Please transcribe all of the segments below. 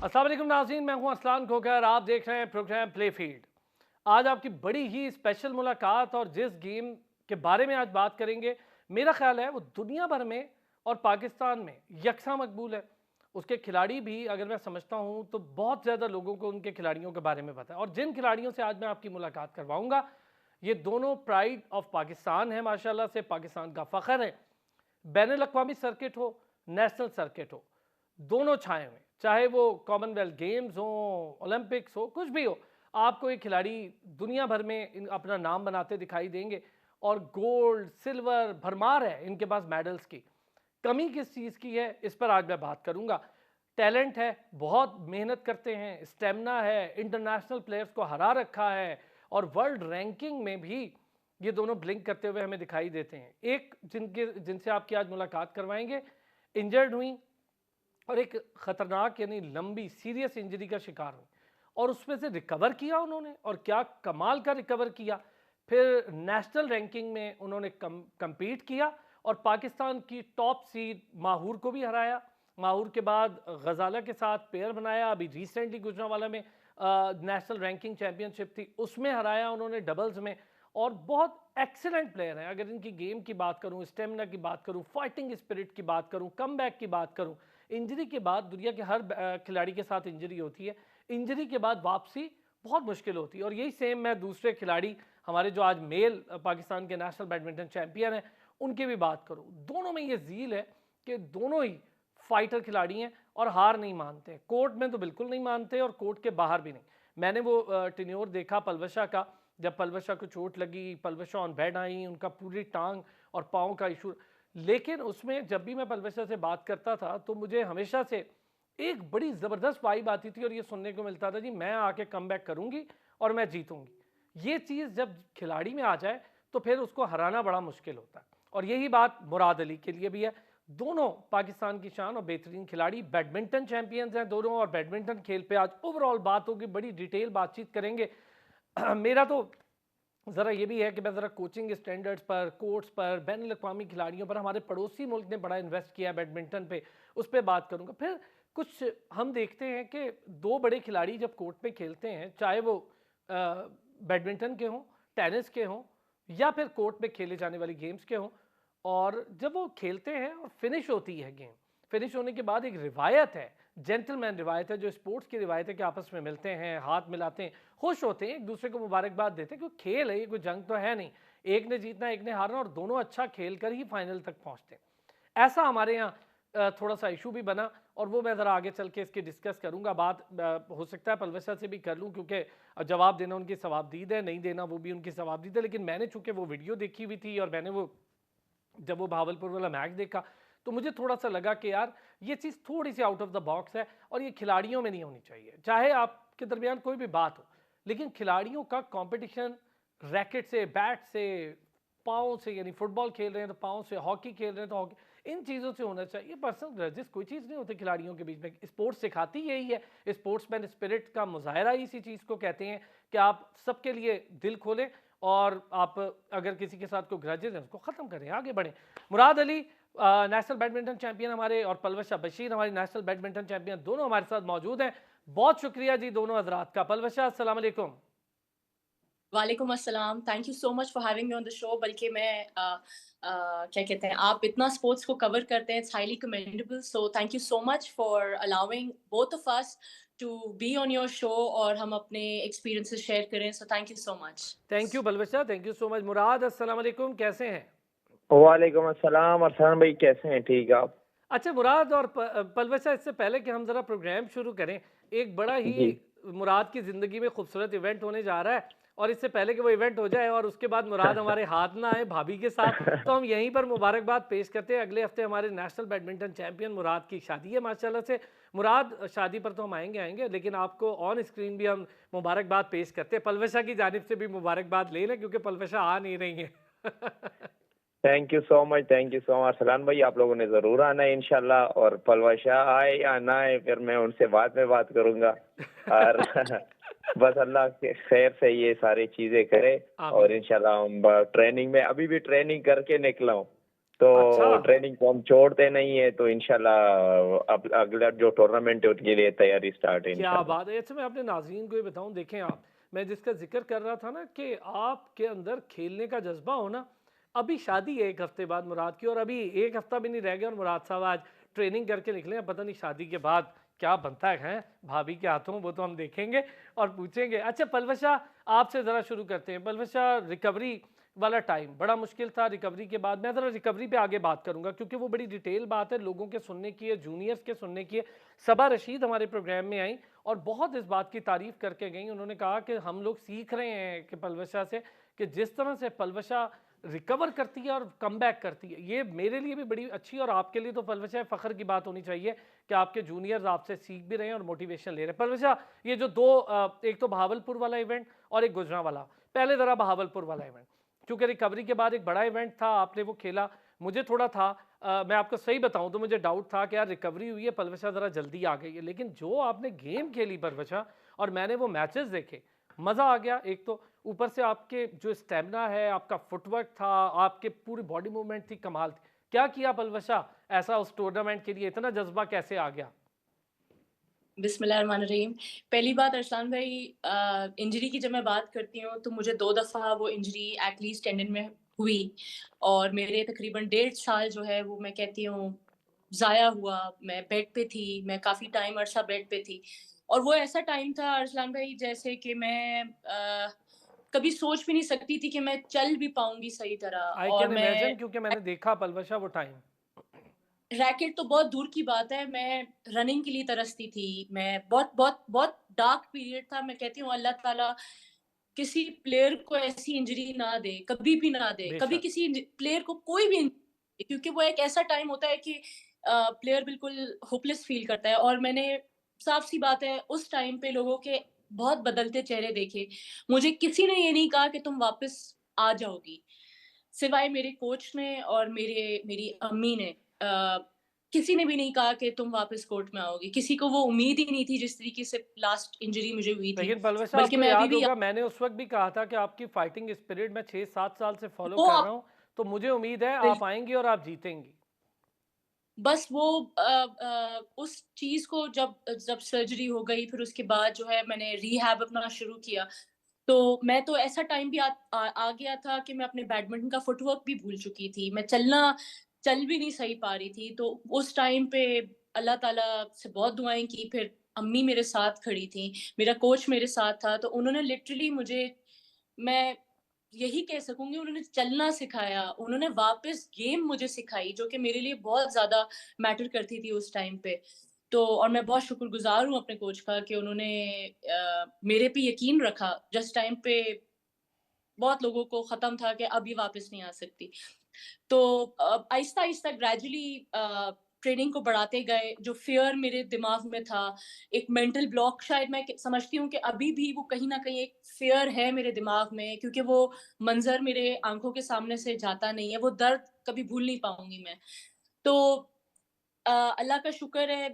अस्सलाम वालेकुम नाज़रीन, मैं हूं अरसलान खोकर। आप देख रहे हैं प्रोग्राम प्ले फील्ड। आज आपकी बड़ी ही स्पेशल मुलाकात और जिस गेम के बारे में आज बात करेंगे, मेरा ख्याल है वो दुनिया भर में और पाकिस्तान में यकसा मकबूल है। उसके खिलाड़ी भी अगर मैं समझता हूं तो बहुत ज़्यादा लोगों को उनके खिलाड़ियों के बारे में पता है। और जिन खिलाड़ियों से आज मैं आपकी मुलाकात करवाऊंगा, ये दोनों प्राइड ऑफ पाकिस्तान है, माशाल्लाह से पाकिस्तान का फ़ख्र है। बैनुल अक़वामी सर्किट हो, नेशनल सर्किट हो, दोनों छाए हुए, चाहे वो कॉमनवेल्थ गेम्स हो, ओलंपिक्स हो, कुछ भी हो, आपको ये खिलाड़ी दुनिया भर में अपना नाम बनाते दिखाई देंगे। और गोल्ड सिल्वर भरमार है इनके पास मेडल्स की। कमी किस चीज़ की है, इस पर आज मैं बात करूंगा। टैलेंट है, बहुत मेहनत करते हैं, स्टेमिना है, इंटरनेशनल प्लेयर्स को हरा रखा है और वर्ल्ड रैंकिंग में भी ये दोनों ब्लिंक करते हुए हमें दिखाई देते हैं। एक जिनसे आपकी आज मुलाकात करवाएंगे, इंजर्ड हुई और एक ख़तरनाक यानी लंबी सीरियस इंजरी का शिकार हुई और उसमें से रिकवर किया उन्होंने, और क्या कमाल का रिकवर किया। फिर नेशनल रैंकिंग में उन्होंने कम्पीट किया और पाकिस्तान की टॉप सीड माहूर को भी हराया। माहूर के बाद गजाला के साथ पेयर बनाया, अभी रिसेंटली गुजरांवाला में नेशनल रैंकिंग चैंपियनशिप थी, उसमें हराया उन्होंने डबल्स में। और बहुत एक्सीलेंट प्लेयर हैं। अगर इनकी गेम की बात करूं, स्टेमिना की बात करूं, फाइटिंग स्पिरिट की बात करूं, कमबैक की बात करूं, इंजरी के बाद दुनिया के हर खिलाड़ी के साथ इंजरी होती है। इंजरी के बाद वापसी बहुत मुश्किल होती है और यही सेम मैं दूसरे खिलाड़ी हमारे जो आज मेल पाकिस्तान के नेशनल बैडमिंटन चैंपियन हैं उनकी भी बात करूं। दोनों में ये झील है कि दोनों ही फाइटर खिलाड़ी हैं और हार नहीं मानते। कोर्ट में तो बिल्कुल नहीं मानते और कोर्ट के बाहर भी नहीं। मैंने वो टेन्योर देखा पलवशा का, जब पलवशा को चोट लगी, पलवशा ऑन बेड आई, उनका पूरी टांग और पाँव का इशू। लेकिन उसमें जब भी मैं पलवशा से बात करता था तो मुझे हमेशा से एक बड़ी ज़बरदस्त वाइब आती थी और ये सुनने को मिलता था, जी मैं आके कमबैक करूंगी और मैं जीतूंगी। ये चीज़ जब खिलाड़ी में आ जाए तो फिर उसको हराना बड़ा मुश्किल होता है। और यही बात मुराद अली के लिए भी है। दोनों पाकिस्तान की शान और बेहतरीन खिलाड़ी, बैडमिंटन चैंपियंस हैं दोनों, और बैडमिंटन खेल पे आज ओवरऑल बात होगी, बड़ी डिटेल बातचीत करेंगे। मेरा तो ज़रा ये भी है कि मैं ज़रा कोचिंग स्टैंडर्ड्स पर, कोर्ट्स पर, बैनुल अक़वामी खिलाड़ियों पर, हमारे पड़ोसी मुल्क ने बड़ा इन्वेस्ट किया है बैडमिंटन पे, उस पर बात करूँगा। फिर कुछ हम देखते हैं कि दो बड़े खिलाड़ी जब कोर्ट पे खेलते हैं, चाहे वो बैडमिंटन के हों, टेनिस के हों, या फिर कोर्ट में खेले जाने वाली गेम्स के हों, और जब वो खेलते हैं और फिनिश होती है गेम, फिनिश होने के बाद एक रिवायत है, जेंटलमैन रिवायत है, जो स्पोर्ट्स की रिवायत है कि आपस में मिलते हैं, हाथ मिलाते हैं, खुश होते हैं, एक दूसरे को मुबारकबाद देते हैं, क्योंकि खेल है, ये कोई जंग तो है नहीं। एक ने जीतना, एक ने हारना, और दोनों अच्छा खेल कर ही फाइनल तक पहुंचते हैं। ऐसा हमारे यहाँ थोड़ा सा इशू भी बना और वो मैं ज़रा आगे चल के इसकी डिस्कस करूँगा। बात हो सकता है पलवशा से भी कर लूँ, क्योंकि जवाब देना उनकी सवाबदीद है, नहीं देना वो भी उनकी सवाबदीद है। लेकिन मैंने चूँकि वो वीडियो देखी हुई थी और मैंने वो जब वो भावलपुर वाला मैच देखा तो मुझे थोड़ा सा लगा कि यार ये चीज़ थोड़ी सी आउट ऑफ द बॉक्स है और ये खिलाड़ियों में नहीं होनी चाहिए। चाहे आपके दरमियान कोई भी बात हो, लेकिन खिलाड़ियों का कंपटीशन रैकेट से, बैट से, पाँव से, यानी फुटबॉल खेल रहे हैं तो पाँव से, हॉकी खेल रहे हैं तो हॉकी, इन चीज़ों से होना चाहिए। पर्सनल ग्रजेस कोई चीज़ नहीं होती खिलाड़ियों के बीच में। स्पोर्ट्स सिखाती यही है, स्पोर्ट्समैन स्पिरिट का मुजाहरा इसी चीज़ को कहते हैं कि आप सबके लिए दिल खोलें और आप अगर किसी के साथ कोई ग्रजेस है उसको ख़त्म करें, आगे बढ़ें। Murad Ali national badminton champion हमारे, और पलवशा बशीर हमारी नेशनल बैडमिंटन चैंपियन, दोनों हमारे साथ मौजूद हैं। बहुत शुक्रिया जी दोनों हजरात का। पलवशा, अस्सलाम वालेकुम। वालेकुम अस्सलाम, thank you so much for having me on the show. बल्कि मैं क्या कहते हैं, आप इतना स्पोर्ट्स को कवर करते हैं, it's highly commendable, so thank you so much for allowing both of us to be on your show और हम अपने एक्सपीरियंसेस शेयर करें, so thank you so much. Thank you Palwasha, thank you so much. Murad, अस्सलाम वालेकुम, कैसे हैं? वालेकुम अस्सलाम। अरसान भाई कैसे हैं? ठीक है आप? अच्छा मुराद और पलवशा, इससे पहले कि हम ज़रा प्रोग्राम शुरू करें, एक बड़ा ही जी। मुराद की ज़िंदगी में खूबसूरत इवेंट होने जा रहा है। और इससे पहले कि वो इवेंट हो जाए और उसके बाद मुराद हमारे हाथ ना आए भाभी के साथ, तो हम यहीं पर मुबारकबाद पेश करते हैं। अगले हफ्ते हमारे नेशनल बैडमिंटन चैंपियन मुराद की शादी है माशाल्लाह से। मुराद, शादी पर तो हम आएंगे आएंगे, लेकिन आपको ऑन स्क्रीन भी हम मुबारकबाद पेश करते हैं। पलवशा की जानिब से भी मुबारकबाद ले लें, क्योंकि पलवशा आ नहीं रही है। Thank you so much, thank you so much Arsalan भाई। आप लोगों ने ज़रूर आना है इंशाल्लाह, और पलवशा आए या ना आए फिर मैं उनसे बाद में बात करूंगा। और बस अल्लाह के खैर से ये सारी चीज़ें करे, और आमीन। इंशाल्लाह हम ट्रेनिंग में, अभी भी ट्रेनिंग करके निकला हूँ। तो अच्छा, ट्रेनिंग को हम छोड़ते नहीं है, तो इंशाल्लाह अब अगला जो टूर्नामेंट है उसके लिए तैयारी स्टार्ट है क्या इंशाल्लाह। बात है! अच्छा मैं अपने नाज़रीन को ये बताऊँ, देखें आप, मैं जिसका ज़िक्र कर रहा था ना कि आपके अंदर खेलने का जज़्बा हो ना, अभी शादी है 1 हफ़्ते बाद मुराद की, और अभी 1 हफ़्ता भी नहीं रह गया और मुराद साहब आज ट्रेनिंग करके निकले हैं। पता नहीं शादी के बाद क्या बनता है भाभी के हाथों, वो तो हम देखेंगे और पूछेंगे। अच्छा पलवशा, आपसे ज़रा शुरू करते हैं। पलवशा, रिकवरी वाला टाइम बड़ा मुश्किल था, रिकवरी के बाद मैं ज़रा रिकवरी पे आगे बात करूँगा क्योंकि वो बड़ी डिटेल बात है, लोगों के सुनने की है, जूनियर्स के सुनने की है। सबा रशीद हमारे प्रोग्राम में आई और बहुत इस बात की तारीफ़ करके गई। उन्होंने कहा कि हम लोग सीख रहे हैं कि पलवशा से, कि जिस तरह से पलवशा रिकवर करती है और कम बैक करती है, ये मेरे लिए भी बड़ी अच्छी और आपके लिए तो पलवशा फ़ख्र की बात होनी चाहिए कि आपके जूनियर्स आपसे सीख भी रहे हैं और मोटिवेशन ले रहे हैं। पलवशा, ये जो दो एक तो बहावलपुर वाला इवेंट और एक गुजरांवाला, पहले ज़रा बहावलपुर वाला इवेंट, क्योंकि रिकवरी के बाद एक बड़ा इवेंट था, आपने वो खेला। मुझे थोड़ा था, मैं आपको सही बताऊं तो मुझे डाउट था कि यार रिकवरी हुई है, पलवशा ज़रा जल्दी आ गई है, लेकिन जो आपने गेम खेली पलवशा और मैंने वो मैचेस देखे, मज़ा आ गया। एक तो ऊपर से आपके जो स्टेमिना है, आपका फुटवर्क था, आपके पूरी बॉडी मूवमेंट थी, कमाल थी। क्या किया पलवशा ऐसा उस टूर्नामेंट के लिए, इतना जज्बा कैसे आ गया? बिस्मिल्लाहिर्रहमानिर्रहीम। पहली बात अरसलान भाई, इंजरी की जब मैं बात करती हूँ तो मुझे 2 दफ़ा वो इंजरी एटलीस्ट टेंडन में हुई और मेरे तकरीबन 1.5 साल जो है वो मैं कहती हूँ ज़ाया हुआ। मैं बेड पे थी, मैं काफ़ी टाइम अरसा बेड पे थी और वो ऐसा टाइम था अरसलान भाई जैसे कि मैं कभी सोच भी नहीं सकती थी कि मैं चल भी पाऊँगी सही तरह आई और कैन मैं इमेजिन, क्योंकि मैंने देखा पलवशा वो टाइम। रैकेट तो बहुत दूर की बात है, मैं रनिंग के लिए तरसती थी। मैं बहुत बहुत बहुत डार्क पीरियड था। मैं कहती हूँ अल्लाह ताला किसी प्लेयर को ऐसी इंजरी ना दे, कभी भी ना दे। कभी बेशक। किसी प्लेयर को कोई भी क्योंकि वो एक ऐसा टाइम होता है कि प्लेयर बिल्कुल होपलेस फ़ील करता है और मैंने साफ-सी बात है उस टाइम पे लोगों के बहुत बदलते चेहरे देखे। मुझे किसी ने ये नहीं कहा कि तुम वापस आ जाओगी। सिवाय मेरे कोच ने और मेरी अम्मी ने अ, किसी ने भी नहीं कहा कि तुम वापस कोर्ट में आओगी। किसी को वो उम्मीद ही नहीं थी जिस तरीके से लास्ट इंजरी मुझे हुई थी। लेकिन पलवशा, बल्कि आपको मैं अभी याद भी होगा मैंने उस वक्त भी कहा था कि आपकी फाइटिंग स्पिरिट मैं 6-7 साल से फॉलो वो कर आप रहा हूँ, तो मुझे उम्मीद है बिल आप आएंगी और आप जीतेंगी। बस वो उस चीज़ को जब जब सर्जरी हो गई फिर उसके बाद जो है मैंने रिहैब अपना शुरू किया। तो मैं तो ऐसा टाइम भी आ गया था कि मैं अपने बैडमिंटन का फुटवर्क भी भूल चुकी थी। मैं चल भी नहीं सही पा रही थी। तो उस टाइम पे अल्लाह ताला से बहुत दुआएँ की, फिर अम्मी मेरे साथ खड़ी थीं, मेरा कोच मेरे साथ था, तो उन्होंने लिटरली मुझे मैं यही कह सकूँगी उन्होंने चलना सिखाया, उन्होंने वापस गेम मुझे सिखाई जो कि मेरे लिए बहुत ज़्यादा मैटर करती थी उस टाइम पे। तो और मैं बहुत शुक्रगुज़ार हूँ अपने कोच का कि उन्होंने मेरे पे यकीन रखा जिस टाइम पे बहुत लोगों को ख़त्म था कि अब ये वापस नहीं आ सकती। तो आहिस्ता-आहिस्ता ग्रेजुअली ट्रेनिंग को बढ़ाते गए, जो फ़ियर मेरे दिमाग में था, एक मेंटल ब्लॉक शायद मैं क समझती हूँ कि अभी भी वो कहीं न कहीं एक फ़ियर है मेरे दिमाग में क्योंकि वो मंज़र मेरे आँखों के सामने से जाता नहीं है, वो दर्द कभी भूल नहीं पाऊँगी मैं। तो अल्लाह का शुक्र है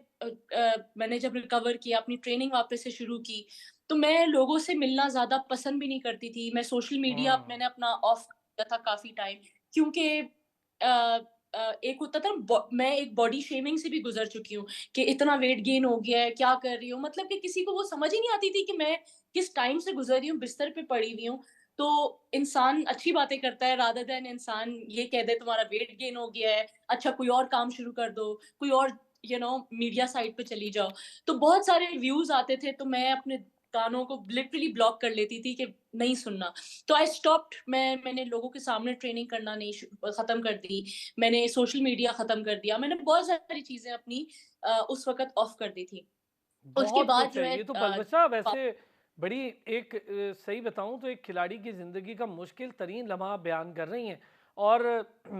मैंने जब रिकवर किया, अपनी ट्रेनिंग वापस से शुरू की, तो मैं लोगों से मिलना ज़्यादा पसंद भी नहीं करती थी। मैं सोशल मीडिया हम्म। मैंने अपना ऑफ किया था काफ़ी टाइम क्योंकि एक होता था मैं एक बॉडी शेमिंग से भी गुज़र चुकी हूँ कि इतना वेट गेन हो गया है, क्या कर रही हूँ? मतलब कि किसी को वो समझ ही नहीं आती थी कि मैं किस टाइम से गुज़र रही हूँ, बिस्तर पे पड़ी हुई हूँ। तो इंसान अच्छी बातें करता है रादर देन इंसान ये कह दे तुम्हारा वेट गेन हो गया है, अच्छा कोई और काम शुरू कर दो, कोई और मीडिया साइट पे चली जाओ। तो बहुत सारे व्यूज़ आते थे तो मैं अपने कानों को लिटरली ब्लॉक कर लेती थी कि नहीं सुनना। तो आई स्टॉप्ड मैंने लोगों के सामने ट्रेनिंग करना नहीं खत्म कर दी। मैंने सोशल मीडिया खत्म कर दिया। मैंने बहुत सारी चीज़ें अपनी उस वक़्त ऑफ कर दी थी। उसके बहुत बाद कुछ जो है है ये तो पलवशा, वैसे बड़ी एक सही बताऊं तो एक खिलाड़ी की ज़िंदगी का मुश्किल तरीन लम्हा आप बयान कर रही हैं। और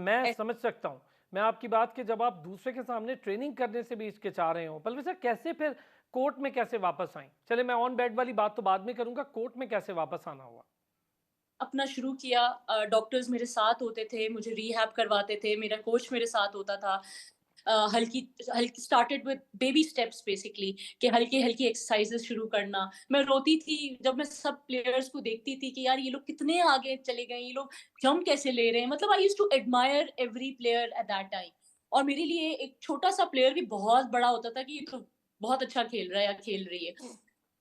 मैं समझ सकता हूं, मैं आपकी बात कि जब आप दूसरे के सामने ट्रेनिंग करने से भी हिचकिचा रहे हो, पलवशा कैसे फिर कोर्ट में कैसे वापस आई? चले मैं ऑन बेड वाली बात तो बाद में करूंगा, कोर्ट में कैसे वापस आना हुआ? अपना शुरू किया। डॉक्टर्स मेरे साथ होते थे, मुझे रिहैब करवाते थे, मेरा कोच मेरे साथ होता था। हल्की हल्की started with baby steps basically, कि हल्की हल्की एक्सरसाइजेस शुरू करना। मैं रोती थी जब मैं सब प्लेयर्स को देखती थी कि यार ये लोग कितने आगे चले गए, ये लोग जंप कैसे ले रहे हैं। मतलब I used to admire every player at that time. और मेरे लिए एक छोटा सा प्लेयर भी बहुत बड़ा होता था कि ये तो बहुत अच्छा खेल रहा है या खेल रही है।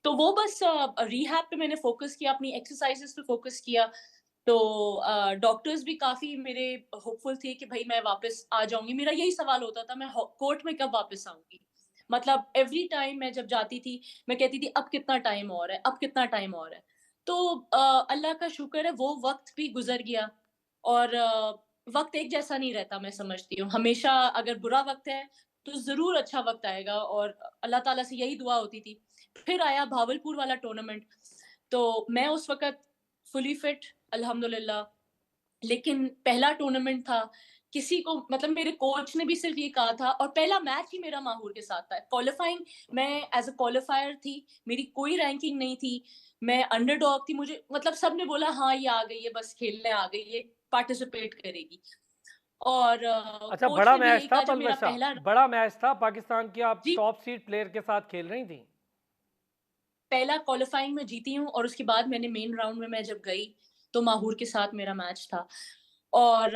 तो वो बस रिहैब पे मैंने फोकस किया, अपनी एक्सरसाइजेस पे फोकस किया। तो डॉक्टर्स भी काफी मेरे होपफुल थे कि भाई मैं वापस आ जाऊंगी। मेरा यही सवाल होता था, मैं कोर्ट में कब वापस आऊंगी। मतलब एवरी टाइम मैं जब जाती थी, मैं कहती थी अब कितना टाइम और है, अब कितना टाइम और है। तो अल्लाह का शुक्र है वो वक्त भी गुजर गया। और वक्त एक जैसा नहीं रहता, मैं समझती हूँ हमेशा अगर बुरा वक्त है तो जरूर अच्छा वक्त आएगा। और अल्लाह ताला से यही दुआ होती थी। फिर आया भावलपुर वाला टूर्नामेंट, तो मैं उस वक्त फुली फिट अल्हम्दुलिल्लाह। लेकिन पहला टूर्नामेंट था, किसी को मतलब मेरे कोच ने भी सिर्फ ये कहा था, और पहला मैच ही मेरा माहूर के साथ था। क्वालिफाइंग, मैं एज अ क्वालिफायर थी, मेरी कोई रैंकिंग नहीं थी, मैं अंडरडॉग थी। मुझे मतलब सबने बोला हाँ ये आ गई है, बस खेलने आ गई है, पार्टिसिपेट करेगी। और अच्छा, कोच बड़ा ने भी मैच यही था कहा जब मेरा पलवशा, पहला। बड़ा मैच था, पाकिस्तान की आप जी, टॉप सीड प्लेयर के साथ खेल रही थी। पहला क्वालिफाइंग में जीती हूँ, और उसके बाद मैंने मेन राउंड में मैं जब गई तो माहूर के साथ मेरा मैच था। और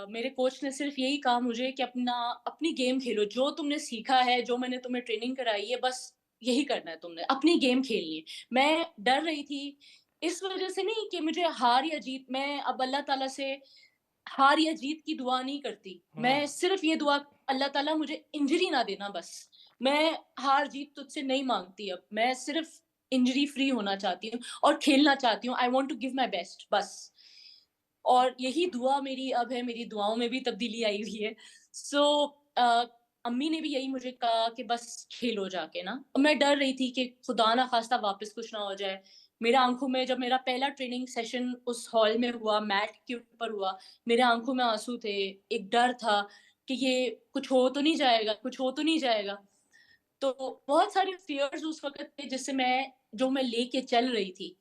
मेरे कोच ने सिर्फ यही कहा मुझे कि अपनी गेम खेलो, जो तुमने सीखा है, जो मैंने तुम्हें ट्रेनिंग कराई है, बस यही करना है तुमने, अपनी गेम खेलनी है। मैं डर रही थी इस वजह से नहीं कि मुझे हार या जीत, मैं अब अल्लाह ताला से हार या जीत की दुआ नहीं करती। मैं हम्म। सिर्फ ये दुआ, अल्लाह ताला मुझे इंजरी ना देना बस। मैं हार जीत तुझसे नहीं मांगती, अब मैं सिर्फ इंजरी फ्री होना चाहती हूँ और खेलना चाहती हूँ। I want to give my best बस। और यही दुआ मेरी अब है, मेरी दुआओं में भी तब्दीली आई हुई है। सो अम्मी ने भी यही मुझे कहा कि बस खेलो जाके ना। मैं डर रही थी कि खुदा ना खास्ता वापस कुछ ना हो जाए। मेरे आंखों में जब मेरा पहला ट्रेनिंग सेशन उस हॉल में हुआ, मैट के ऊपर हुआ, मेरे आंखों में आंसू थे। एक डर था कि ये कुछ हो तो नहीं जाएगा, कुछ हो तो नहीं जाएगा। तो बहुत सारे फियर्स उस वक़्त थे जिससे मैं लेके चल रही थी।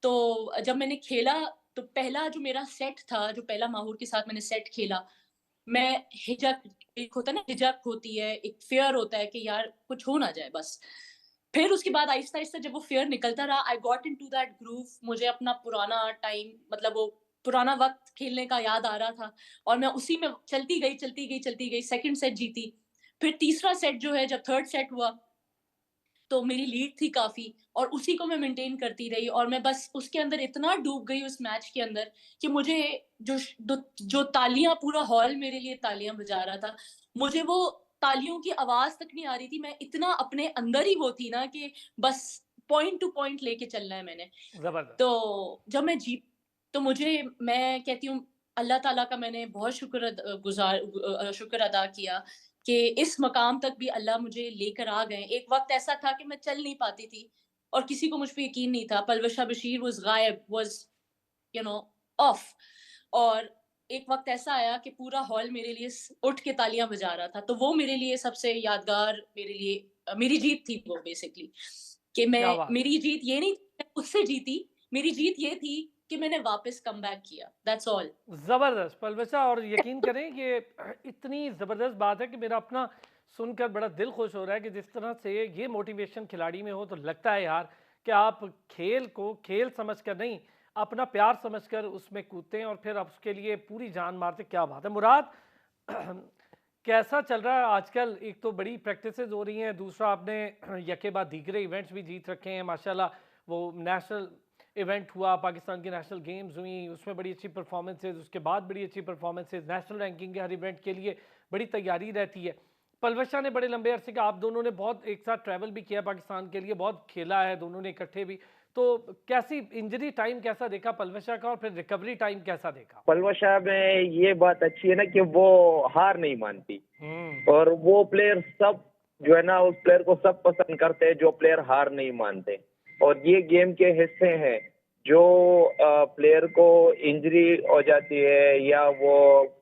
तो जब मैंने खेला, तो पहला जो मेरा सेट था, जो पहला माहौर के साथ मैंने सेट खेला, मैं हिचक, एक होता है ना हिचक होती है, एक फ़ियर होता है कि यार कुछ हो ना जाए बस। फिर उसके बाद आहिस्ता-आहिस्ता जब वो फ़ियर निकलता रहा, I got into that groove. मुझे अपना पुराना टाइम, मतलब वो पुराना वक़्त खेलने का याद आ रहा था, और मैं उसी में चलती गई, चलती गई, चलती गई। सेकंड सेट जीती। फिर तीसरा सेट जो है, जब थर्ड सेट हुआ, तो मेरी लीड थी काफ़ी, और उसी को मैं मेंटेन करती रही, और मैं बस उसके अंदर इतना डूब गई उस मैच के अंदर कि मुझे जो तालियाँ, पूरा हॉल मेरे लिए तालियाँ बजा रहा था, मुझे वो तालियों की आवाज़ तक नहीं आ रही थी। मैं इतना अपने अंदर ही वो थी ना कि बस पॉइंट टू पॉइंट लेके चलना है मैंने। जबरदस्त। तो जब मैं जीत तो मुझे, मैं कहती हूँ अल्लाह ताला का मैंने बहुत शुक्र अदा किया कि इस मकाम तक भी अल्लाह मुझे लेकर आ गए। एक वक़्त ऐसा था कि मैं चल नहीं पाती थी और किसी को मुझ पे यकीन नहीं था। पलवशा बशीर वाज़ गायब, वाज़ यू नो ऑफ। और एक वक़्त ऐसा आया कि पूरा हॉल मेरे लिए उठ के तालियाँ बजा रहा था। तो वो मेरे लिए सबसे यादगार, मेरे लिए मेरी जीत थी वो बेसिकली। कि क्या मैं बात है। मेरी जीत ये नहीं थी मैं उससे जीती, मेरी जीत ये थी कि मैंने वापस कमबैक किया, दैट्स ऑल। ज़बरदस्त पलवशा, और यकीन करें कि इतनी ज़बरदस्त बात है कि मेरा अपना सुनकर बड़ा दिल खुश हो रहा है कि जिस तरह से ये मोटिवेशन खिलाड़ी में हो, तो लगता है यार कि आप खेल को खेल समझकर नहीं, अपना प्यार समझकर उसमें कूदते हैं और फिर आप उसके लिए पूरी जान मारते। क्या बात है मुराद। कैसा चल रहा है आजकल? एक तो बड़ी प्रैक्टिसेस हो रही हैं, दूसरा आपने यके बाद दीगरे इवेंट्स भी जीत रखे हैं माशाल्लाह। वो नेशनल इवेंट हुआ, पाकिस्तान की नेशनल गेम्स हुई, उसमें बड़ी अच्छी परफॉर्मेंसेज, उसके बाद बड़ी अच्छी परफॉर्मेंसेज, नेशनल रैंकिंग के हर इवेंट के लिए बड़ी तैयारी रहती है। पलवशा ने बड़े लंबे अरसे का, आप दोनों ने बहुत एक साथ ट्रैवल भी किया पाकिस्तान के लिए, बहुत खेला है दोनों ने इकट्ठे भी। तो कैसी इंजरी टाइम कैसा देखा पलवशा का, और फिर रिकवरी टाइम कैसा देखा? पलवशा में ये बात अच्छी है ना कि वो हार नहीं मानती, हम्म। और वो प्लेयर सब जो है ना, उस प्लेयर को सब पसंद करते हैं जो प्लेयर हार नहीं मानते। और ये गेम के हिस्से हैं। जो प्लेयर को इंजरी हो जाती है, या वो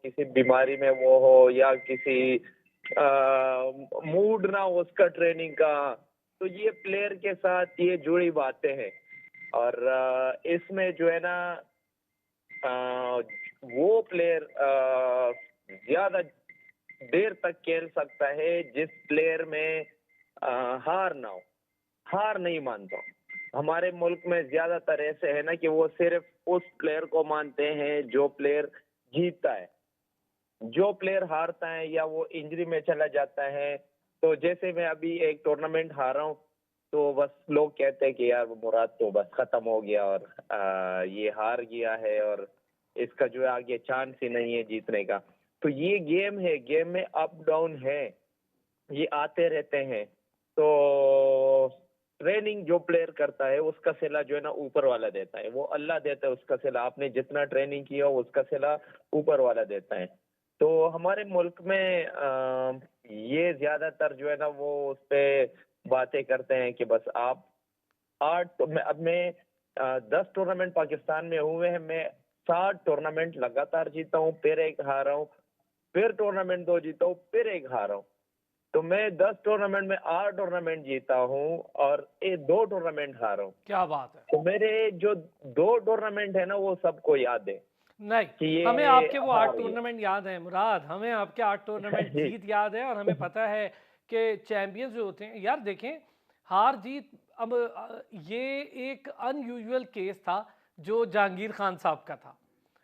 किसी बीमारी में वो हो, या किसी मूड ना हो उसका ट्रेनिंग का, तो ये प्लेयर के साथ ये जुड़ी बातें हैं। और इसमें जो है ना, अ, वो प्लेयर ज्यादा देर तक खेल सकता है जिस प्लेयर में हार ना हो। हार नहीं मानता हूँ। हमारे मुल्क में ज्यादातर ऐसे है ना कि वो सिर्फ उस प्लेयर को मानते हैं जो प्लेयर जीतता है। जो प्लेयर हारता है या वो इंजरी में चला जाता है, तो जैसे मैं अभी एक टूर्नामेंट हारा हूँ, तो बस लोग कहते हैं कि यार वो मुराद तो बस खत्म हो गया और ये हार गया है और इसका जो है आगे चांस ही नहीं है जीतने का। तो ये गेम है, गेम में अप डाउन है, ये आते रहते हैं। तो ट्रेनिंग जो प्लेयर करता है उसका सिला जो है ना ऊपर वाला देता है, वो अल्लाह देता है उसका सिला। आपने जितना ट्रेनिंग किया हो उसका सिला ऊपर वाला देता है। तो हमारे मुल्क में ये ज्यादातर जो है ना वो उस पे बातें करते हैं कि बस आप 8 तो मैं 10 टूर्नामेंट पाकिस्तान में हुए हैं, मैं 7 टूर्नामेंट लगातार जीता हूँ, फिर एक हारा हूँ, फिर टूर्नामेंट 2 जीता हूँ, फिर एक हारा हूँ। तो मैं 10 टूर्नामेंट में 8 टूर्नामेंट जीता हूँ और 2 टूर्नामेंट हारा हूँ। क्या बात है। तो मेरे जो 2 टूर्नामेंट है ना वो सबको याद है नहीं, कि हमें ये आपके वो 8 हार गया। टूर्नामेंट याद हैं मुराद, हमें आपके 8 टूर्नामेंट जी। जीत याद है और हमें पता है कि चैंपियंस जो होते हैं यार, देखें हार जीत। अब ये एक अनयूजुअल केस था जो जहांगीर खान साहब का था।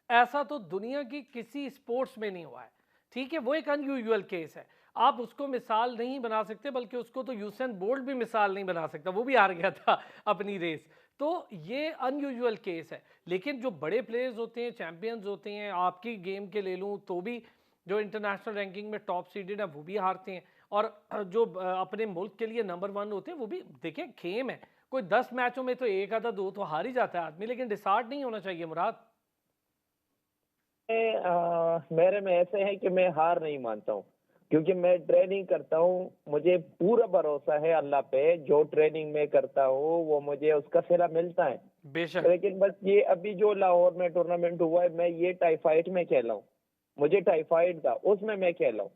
ऐसा तो दुनिया की किसी स्पोर्ट्स में नहीं हुआ है। ठीक है, वो एक अनयूजुअल केस है, आप उसको मिसाल नहीं बना सकते, बल्कि उसको तो यूसेन बोल्ट भी मिसाल नहीं बना सकता, वो भी हार गया था अपनी रेस। तो ये अनयूजुअल केस है। लेकिन जो बड़े प्लेयर्स होते हैं, चैंपियंस होते हैं, आपकी गेम के ले लूँ तो भी जो इंटरनेशनल रैंकिंग में टॉप सीडेड है वो भी हारते हैं, और जो अपने मुल्क के लिए नंबर 1 होते हैं वो भी। देखें खेम है, कोई 10 मैचों में तो एक आधा 2 तो हार ही जाता है आदमी, लेकिन डिसार्ट नहीं होना चाहिए मुराद। मेरे में ऐसे है कि मैं हार नहीं मानता हूँ, क्योंकि मैं ट्रेनिंग करता हूँ। मुझे पूरा भरोसा है अल्लाह पे, जो ट्रेनिंग में करता हूँ वो मुझे उसका सिला मिलता है। बेशक। लेकिन बस ये अभी जो लाहौर में टूर्नामेंट हुआ है, मैं ये टाइफाइड में खेला हूँ। मुझे टाइफाइड था, उसमें मैं खेला हूँ,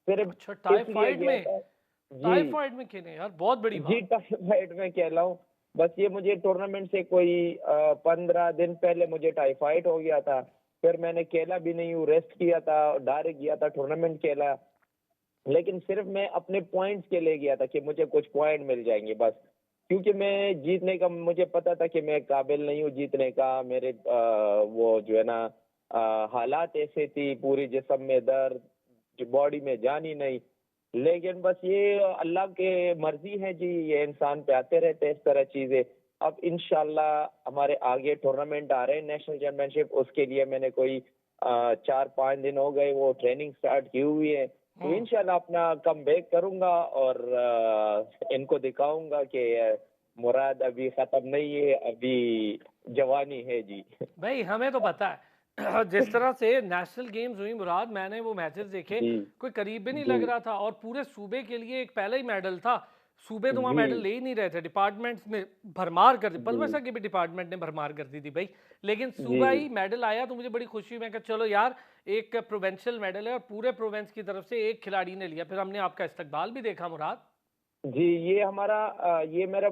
अच्छा, सिर्फ इसलिए टाइफाइड गया में। था। जी। टाइफाइड में खेले यार, बहुत बड़ी जी, बात। टाइफाइड में खेला हूँ। बस ये मुझे टूर्नामेंट से कोई 15 दिन पहले मुझे टाइफाइड हो गया था। फिर मैंने खेला भी नहीं हूँ, रेस्ट किया था, डायरेक्ट गया था टूर्नामेंट खेला। लेकिन सिर्फ मैं अपने पॉइंट्स के लिए गया था कि मुझे कुछ पॉइंट मिल जाएंगे बस। क्योंकि मैं जीतने का मुझे पता था कि मैं काबिल नहीं हूँ जीतने का। मेरे वो जो है ना हालात ऐसे थी, पूरी जिस्म में दर्द, बॉडी में जान ही नहीं। लेकिन बस ये अल्लाह के मर्जी है जी, ये इंसान पे आते रहते हैं इस तरह चीजें। अब इंशाल्लाह हमारे आगे टूर्नामेंट आ रहे हैं नेशनल चैंपियनशिप, उसके लिए मैंने कोई 4-5 दिन हो गए वो ट्रेनिंग स्टार्ट की हुई है। तो इंशाल्लाह अपना कम बैक करूंगा और इनको दिखाऊंगा कि मुराद अभी खत्म नहीं है, अभी जवानी है जी। भाई हमें तो पता है जिस तरह से नेशनल गेम्स हुई मुराद, मैंने वो मैचेस देखे, जी। कोई करीब भी नहीं जी। लग रहा था, और पूरे सूबे के लिए एक पहला ही मेडल था। सूबे तो वहाँ जी। मेडल ले ही नहीं रहे थे, डिपार्टमेंट्स ने भरमार कर दी, जी। पलवसा के भी डिपार्टमेंट ने भरमार कर दी थी भाई। लेकिन जी। सूबा ही मेडल आया तो मुझे बड़ी खुशी हुई। मैं कहा चलो यार, एक प्रोवेंशियल मेडल है और पूरे प्रोवेंस की तरफ से एक खिलाड़ी ने लिया। फिर हमने आपका इस्तकबाल भी देखा मुराद। जी, ये हमारा ये मेरा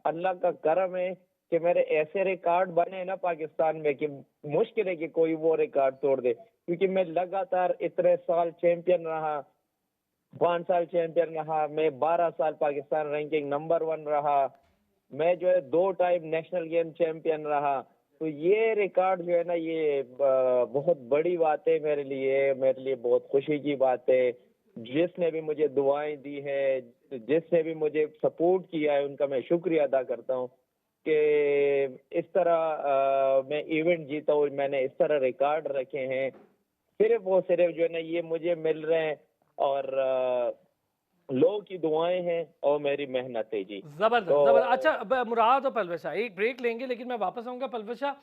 अल्लाह का करम है कि मेरे ऐसे रिकॉर्ड बने ना पाकिस्तान में कि मुश्किल है कि कोई वो रिकॉर्ड तोड़ दे। क्योंकि मैं लगातार इतने साल चैंपियन रहा, 5 साल चैंपियन रहा, मैं 12 साल पाकिस्तान रैंकिंग नंबर 1 रहा, मैं जो है 2 टाइम नेशनल गेम चैंपियन रहा। तो ये रिकॉर्ड जो है ना ये बहुत बड़ी बात है मेरे लिए बहुत खुशी की बात है। जिसने भी मुझे दुआएं दी है, जिसने भी मुझे सपोर्ट किया है, उनका मैं शुक्रिया अदा करता हूँ कि इस तरह मैं इवेंट जीता हूँ, मैंने इस तरह रिकॉर्ड रखे हैं। सिर्फ वो सिर्फ जो है ना ये मुझे मिल रहे हैं और लोगों की दुआएं हैं और मेरी मेहनत है जी। जबरदस्त तो जबरदस्त। अच्छा, मुराद और पलवशा एक ब्रेक लेंगे, लेकिन मैं वापस आऊंगा। पलवशा,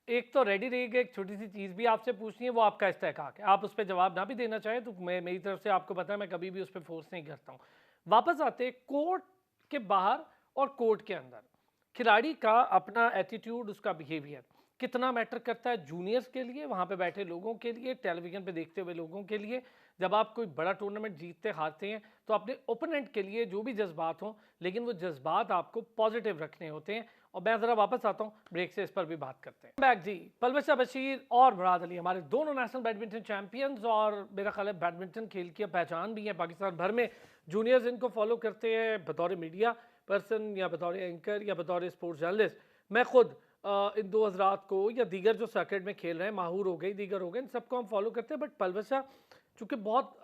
एक तो रेडी रहेगी, एक छोटी सी चीज़ भी आपसे पूछनी है, वो आपका इस्तेहकाक है। आप उस पर जवाब ना भी देना चाहें तो मैं, मेरी तरफ से आपको पता है मैं कभी भी उस पर फोर्स नहीं करता हूँ। वापस आते कोर्ट के बाहर और कोर्ट के अंदर, खिलाड़ी का अपना एटीट्यूड, उसका बिहेवियर कितना मैटर करता है जूनियर्स के लिए, वहाँ पे बैठे लोगों के लिए, टेलीविजन पे देखते हुए लोगों के लिए, जब आप कोई बड़ा टूर्नामेंट जीतते हारते हैं तो अपने ओपोनेंट के लिए जो भी जज्बात हों, लेकिन वो जज्बात आपको पॉजिटिव रखने होते हैं। और मैं ज़रा वापस आता हूँ ब्रेक से, इस पर भी बात करते हैं। बैक जी, पलवशा बशीर और मुराद अली हमारे दोनों नेशनल बैडमिंटन चैंपियंस, और मेरा ख्याल है बैडमिंटन खेल की पहचान भी है पाकिस्तान भर में। जूनियर्स इनको फॉलो करते हैं बतौर मीडिया पर्सन या बतौर एंकर या बतौर स्पोर्ट्स जर्नलिस्ट। मैं खुद इन दो हजरात को या दीगर जो सर्किट में खेल रहे हैं, माहूर हो गई, दीगर हो गए, इन सबको हम फॉलो करते हैं। बट पलवशा चूँकि बहुत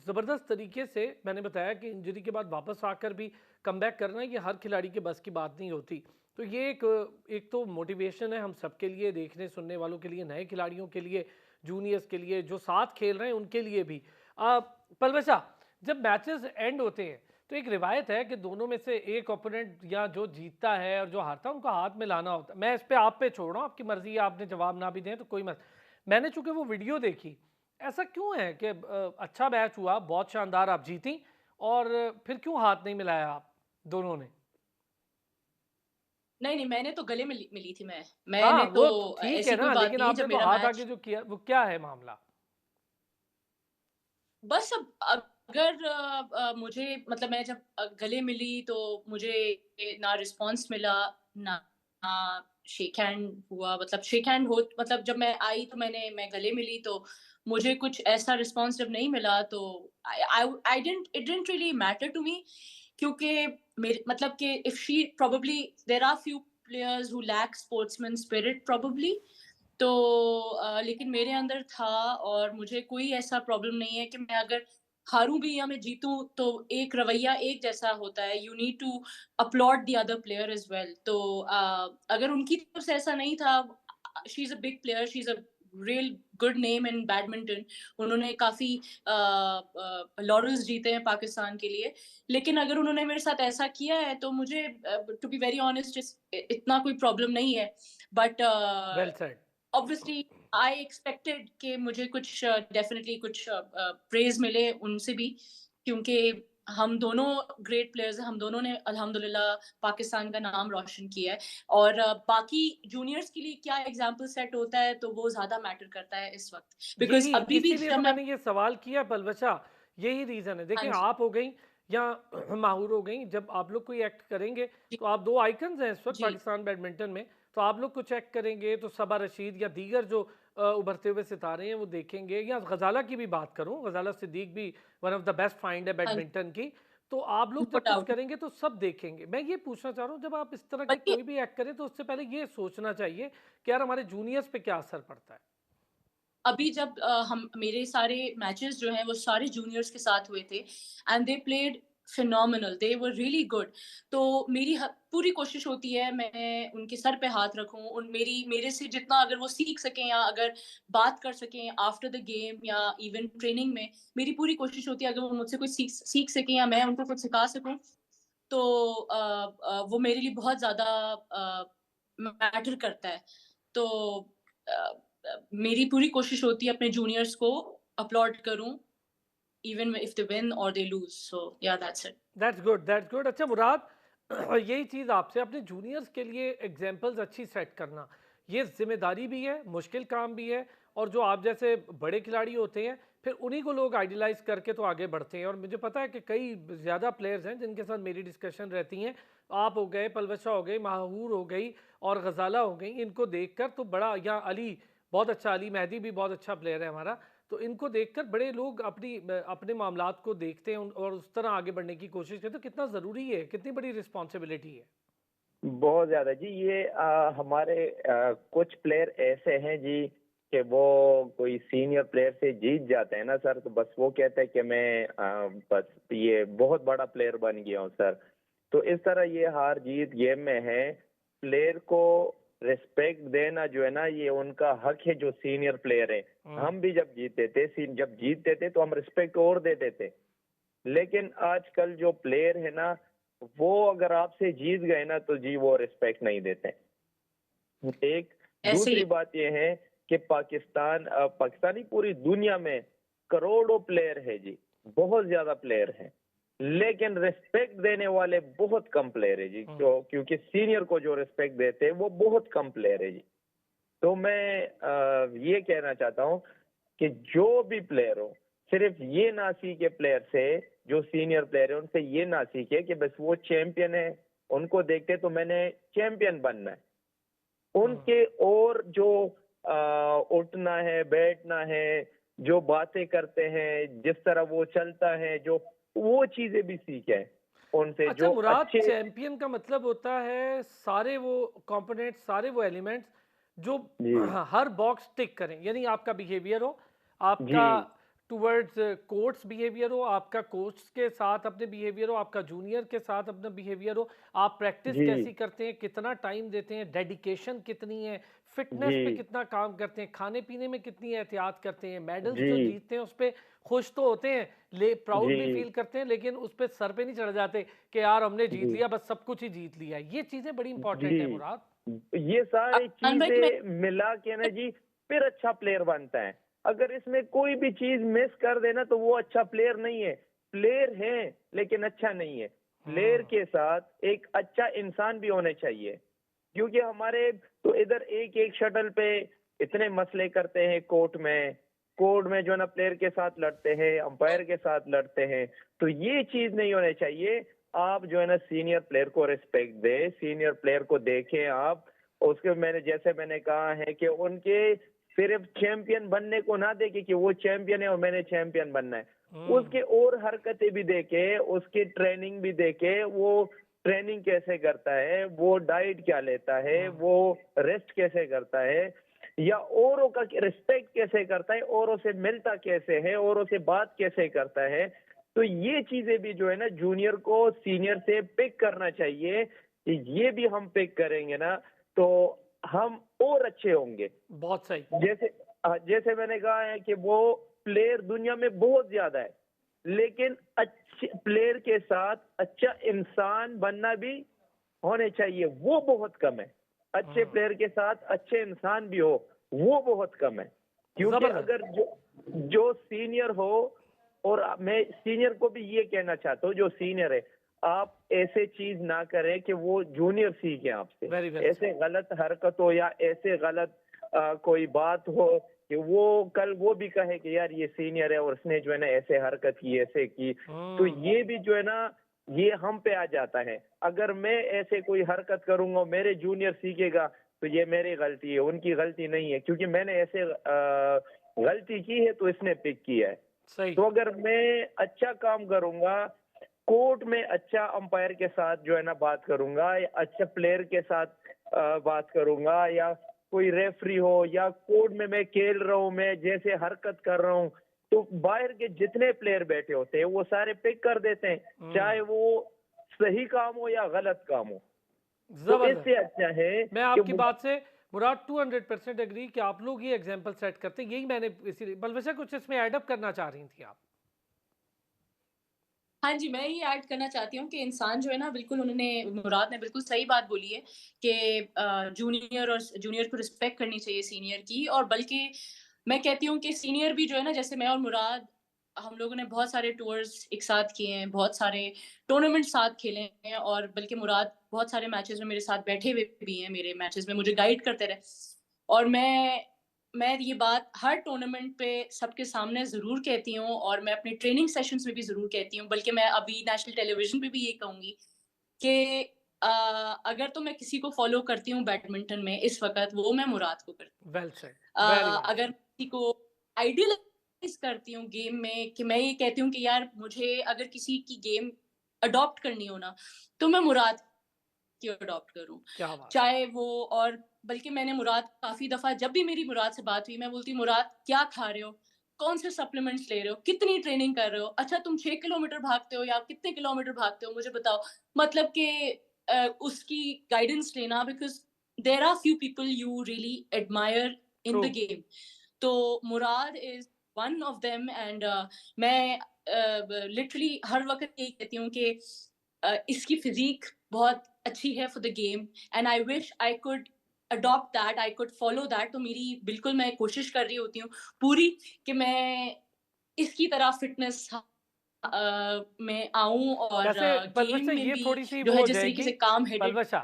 ज़बरदस्त तरीके से, मैंने बताया कि इंजरी के बाद वापस आकर भी कमबैक करना, ये हर खिलाड़ी के बस की बात नहीं होती। तो ये एक तो मोटिवेशन है हम सबके लिए, देखने सुनने वालों के लिए, नए खिलाड़ियों के लिए, जूनियर्स के लिए, जो साथ खेल रहे हैं उनके लिए भी। पलवशा, जब मैचेस एंड होते हैं तो एक रिवायत है कि दोनों में से एक ओपोनेंट या जो जीतता है और जो हारता है उनको हाथ में लाना होता है। मैं इस पे आप पे छोड़ रहा हूँ, आपकी मर्जी है, आपने जवाब ना भी दें तो कोई मत। मैंने चूंकि वो वीडियो देखी, ऐसा क्यों है कि अच्छा मैच हुआ, बहुत शानदार, आप जीती, और फिर क्यों हाथ नहीं मिलाया आप दोनों ने? नहीं, मैंने तो गले में मिली थी मैं। हाँ, मैंने तो वो ठीक है ऐसी कोई ना, बात लेकिन नहीं है आपने जब तो मेरा हाथ आगे मैच जो किया, वो क्या है मामला? बस अब अगर मुझे मतलब मैं जब गले मिली तो मुझे ना रिस्पॉन्स मिला, ना ना शेक हैंड हुआ। मतलब शेक हैंड हो, मतलब जब मैं आई तो मैं गले मिली तो मुझे कुछ ऐसा रिस्पॉन्स जब नहीं मिला तो I didn't it didn't really matter to me, क्योंकि मेरे मतलब कि if she probably there are few players who lack sportsman spirit probably, तो लेकिन मेरे अंदर था। और मुझे कोई ऐसा प्रॉब्लम नहीं है कि मैं अगर हारूं भी या मैं जीतूं तो एक रवैया एक जैसा होता है। You need to uphold the other player as well. तो अगर उनकी तरफ से ऐसा नहीं था, she is a big player, she is a real good name in badminton, उन्होंने काफी लॉरेल्स जीते हैं पाकिस्तान के लिए। लेकिन अगर उन्होंने मेरे साथ ऐसा किया है तो मुझे टू बी वेरी ऑनेस्ट इतना कोई प्रॉब्लम नहीं है। But well said. Obviously I expected कि मुझे कुछ डेफिनेटली कुछ प्रेज मिले उनसे भी, क्योंकि हम दोनों ग्रेट प्लेयर्स हैं। हम दोनों ने अल्हम्दुलिल्लाह पाकिस्तान का नाम रोशन किया है। और बाकी जूनियर्स के लिए क्या एग्जांपल सेट होता है तो वो ज्यादा मैटर करता है इस वक्त, बिकॉज यही, अभी भी इसीलिए जब तो मैं मैंने ये सवाल किया पलवशा, यही रीज़न है। हाँ देखिए, जी आप हो गई या माहूर हो गई, जब आप लोग कोई एक्ट करेंगे जी तो आप दो आइकन्स हैं इस वक्त जी पाकिस्तान बैडमिंटन में। तो आप लोग कुछ एक्ट करेंगे तो सबा रशीद या दीगर जो उभरते हुए सितारे हैं वो देखेंगे, या गजाला की भी बात करूं, गजाला सिद्दीक भी one of the best find है हाँ बैडमिंटन की। तो आप लोग नो जब कुछ डाउट। करेंगे तो सब देखेंगे। मैं ये पूछना चाह रहा हूँ, जब आप इस तरह की बल्कि कोई भी एक्ट करें तो उससे पहले ये सोचना चाहिए कि यार हमारे जूनियर्स पे क्या असर पड़ता है। अभी जब हम मेरे सारे मैचेस जो हैं वो सारे जूनियर्स के साथ हुए थे and they played phenomenal, they were really good. तो मेरी पूरी कोशिश होती है मैं उनके सर पे हाथ रखूं, उन मेरे से जितना अगर वो सीख सकें या अगर बात कर सकें आफ्टर द गेम या इवन ट्रेनिंग में, मेरी पूरी कोशिश होती है अगर वो मुझसे कुछ सीख सकें या मैं उनको कुछ सिखा सकूं तो वो मेरे लिए बहुत ज्यादा मैटर करता है। तो मेरी पूरी कोशिश होती है अपने जूनियर्स को अपलॉड करूं, इवन इफ दे विन और दे lose. So yeah that's it. That's good, that's good. अच्छा मुराद, यही चीज़ आपसे, अपने जूनियर्स के लिए एग्जांपल्स अच्छी सेट करना, ये जिम्मेदारी भी है, मुश्किल काम भी है। और जो आप जैसे बड़े खिलाड़ी होते हैं फिर उन्हीं को लोग आइडियलाइज करके तो आगे बढ़ते हैं। और मुझे पता है कि कई ज़्यादा प्लेयर्स हैं जिनके साथ मेरी डिस्कशन रहती हैं, आप हो गए, पलवशा हो गई, माहूर हो गई और गजाला हो गई, इनको देखकर तो बड़ा, या अली बहुत अच्छा, अली मेहदी भी बहुत अच्छा प्लेयर है हमारा। तो इनको देखकर बड़े लोग अपने मामलात को देखते हैं और उस तरह आगे बढ़ने की कोशिश करते हैं। तो कितना ज़रूरी है, कितनी बड़ी रिस्पॉन्सिबिलिटी है? बहुत ज्यादा जी। ये हमारे कुछ प्लेयर ऐसे हैं जी कि वो कोई सीनियर प्लेयर से जीत जाते हैं ना सर, तो बस वो कहते हैं कि मैं बस ये बहुत बड़ा प्लेयर बन गया हूँ सर। तो इस तरह ये हार जीत गेम में है। प्लेयर को रिस्पेक्ट देना जो है ना, ये उनका हक है जो सीनियर प्लेयर है। हम भी जब जीतते थे, जब जीतते थे तो हम रिस्पेक्ट और देते थे। लेकिन आजकल जो प्लेयर है ना, वो अगर आपसे जीत गए ना तो जी वो रिस्पेक्ट नहीं देते। एक ऐसे दूसरी ही बात ये है कि पाकिस्तानी पूरी दुनिया में करोड़ों प्लेयर है जी, बहुत ज्यादा प्लेयर हैं, लेकिन रिस्पेक्ट देने वाले बहुत कम प्लेयर है जी। क्योंकि सीनियर को जो रिस्पेक्ट देते हैं वो बहुत कम प्लेयर है जी। तो मैं ये कहना चाहता हूँ कि जो भी प्लेयर हो, सिर्फ ये ना सीखे प्लेयर से, जो सीनियर प्लेयर है उनसे ये ना सीखे कि बस वो चैंपियन है, उनको देख के तो मैंने चैंपियन बनना है। उनके और जो उठना है, बैठना है, जो बातें करते हैं, जिस तरह वो चलता है, जो वो चीजें भी सीखें उनसे, अच्छा जो मुराद, अच्छे। चैंपियन का मतलब होता है सारे वो कंपोनेंट्स, सारे वो एलिमेंट्स जो जी हर बॉक्स टिक करें। यानी आपका बिहेवियर हो, जी आपका टुवर्ड्स कोर्ट्स बिहेवियर हो, आपका कोच के साथ अपने बिहेवियर हो, आपका जूनियर के साथ अपना बिहेवियर हो, आप प्रैक्टिस जी कैसी करते हैं, कितना टाइम देते हैं, डेडिकेशन कितनी है, फिटनेस पे जी कितना काम करते हैं, खाने पीने में कितनी एहतियात करते हैं, मेडल्स जी जो जीतते हैं उस पर खुश तो होते हैं, ले प्राउड भी जी फील करते हैं, लेकिन उस पर सर पे नहीं चढ़ जाते कि यार हमने जीत जी लिया, बस सब कुछ ही जीत लिया। ये चीज़ें बड़ी इंपॉर्टेंट है जी मुराद। ये सारी अनून भाई मैं चीजें मिला के ना जी फिर अच्छा प्लेयर बनता है। अगर इसमें कोई भी चीज मिस कर देना तो वो अच्छा प्लेयर नहीं है। प्लेयर है लेकिन अच्छा नहीं है। प्लेयर के साथ एक अच्छा इंसान भी होने चाहिए, क्योंकि हमारे तो इधर एक एक शटल पे इतने मसले करते हैं कोर्ट में जो है ना प्लेयर के साथ लड़ते हैं, अंपायर के साथ लड़ते हैं। तो ये चीज नहीं होनी चाहिए। आप जो है ना सीनियर प्लेयर को रिस्पेक्ट दे, सीनियर प्लेयर को देखें आप। उसके मैंने कहा है कि उनके सिर्फ चैंपियन बनने को ना देखे कि वो चैंपियन है और मैंने चैंपियन बनना है। उसके और हरकतें भी देखे, उसकी ट्रेनिंग भी देखे, वो ट्रेनिंग कैसे करता है, वो डाइट क्या लेता है, वो रेस्ट कैसे करता है, या औरों का रिस्पेक्ट कैसे करता है, औरों से मिलता कैसे है, औरों से बात कैसे करता है। तो ये चीजें भी जो है ना जूनियर को सीनियर से पिक करना चाहिए कि ये भी हम पिक करेंगे ना तो हम और अच्छे होंगे। बहुत सही। जैसे मैंने कहा है कि वो प्लेयर दुनिया में बहुत ज्यादा है, लेकिन अच्छे प्लेयर के साथ अच्छा इंसान बनना भी होने चाहिए, वो बहुत कम है। अच्छे प्लेयर के साथ अच्छे इंसान भी हो, वो बहुत कम है। क्योंकि जबरदस्त। अगर जो सीनियर हो, और मैं सीनियर को भी ये कहना चाहता हूँ, जो सीनियर है आप ऐसे चीज ना करें कि वो जूनियर सीखे आपसे। वेरी वेल ऐसे गलत हरकत हो या ऐसे गलत कोई बात हो कि वो कल वो भी कहे कि यार ये सीनियर है और उसने जो है ना ऐसे हरकत की, ऐसे की। तो ये भी जो है ना ये हम पे आ जाता है। अगर मैं ऐसे कोई हरकत करूंगा, मेरे जूनियर सीखेगा, तो ये मेरी गलती है, उनकी गलती नहीं है, क्योंकि मैंने ऐसे गलती की है तो इसने पिक किया है। सही। तो अगर मैं अच्छा काम करूंगा, कोर्ट में अच्छा अंपायर के साथ जो है ना बात करूंगा, या अच्छा प्लेयर के साथ बात करूंगा, या कोई रेफरी हो या कोर्ट में मैं खेल रहा हूँ, मैं जैसे हरकत कर रहा हूँ, तो बाहर के जितने प्लेयर बैठे होते हैं वो सारे पिक कर देते हैं, चाहे वो सही काम हो या गलत काम हो। तो जबरदस्त। इससे अच्छा है मैं कि आपकी बात से मुराद 200% एग्री कि आप लोग ये एग्जांपल सेट करते हैं। यही मैंने इसीलिए बलवैसा कुछ इसमें ऐड अप करना चाह रही थी आप। हाँ जी, मैं ये ऐड करना चाहती हूँ कि इंसान जो है ना बिल्कुल मुराद ने बिल्कुल सही बात बोली है कि जूनियर को रिस्पेक्ट करनी चाहिए सीनियर की। और बल्कि मैं कहती हूँ कि सीनियर भी जो है ना, जैसे मैं और मुराद, हम लोगों ने बहुत सारे टूर्स एक साथ किए हैं, बहुत सारे टूर्नामेंट साथ खेले हैं, और बल्कि मुराद बहुत सारे मैचेस में मेरे साथ बैठे हुए भी हैं, मेरे मैचेस में मुझे गाइड करते रहे। और मैं ये बात हर टूर्नामेंट पे सबके सामने ज़रूर कहती हूँ, और मैं अपने ट्रेनिंग सेशंस में भी ज़रूर कहती हूँ, बल्कि मैं अभी नेशनल टेलीविज़न पे भी ये कहूँगी कि अगर तो मैं किसी को फ़ॉलो करती हूँ बैडमिंटन में इस वक़्त, वो मैं मुराद को करती हूँ। Well said. वेरी वेल अगर सेड। किसी को आइडियलाइज़ करती हूँ गेम में, कि मैं ये कहती हूँ कि यार मुझे अगर किसी की गेम अडॉप्ट करनी हो ना, तो मैं मुराद की अडॉप्ट करूँ। क्या बात। चाहे वो, और बल्कि मैंने मुराद काफ़ी दफ़ा, जब भी मेरी मुराद से बात हुई, मैं बोलती हूँ, मुराद क्या खा रहे हो? कौन से सप्लीमेंट्स ले रहे हो? कितनी ट्रेनिंग कर रहे हो? अच्छा तुम 6 किलोमीटर भागते हो या कितने किलोमीटर भागते हो, मुझे बताओ। मतलब कि उसकी गाइडेंस लेना, because there are few people you really admire in true. The game. तो Murad is one of them. And मैं लिटरली हर वक़्त यही कहती हूँ कि इसकी फिज़ीक बहुत अच्छी है for the game, and I wish I could adopt that, I could follow that. तो मेरी बिल्कुल मैं कोशिश कर रही होती हूँ पूरी, कि मैं इसकी तरह फिटनेस में आऊँ, और वैसे गेम पलवशा में ये भी थोड़ी सी जो वो है हो जिस तरीके जाएगी। से काम हेडेड। पलवशा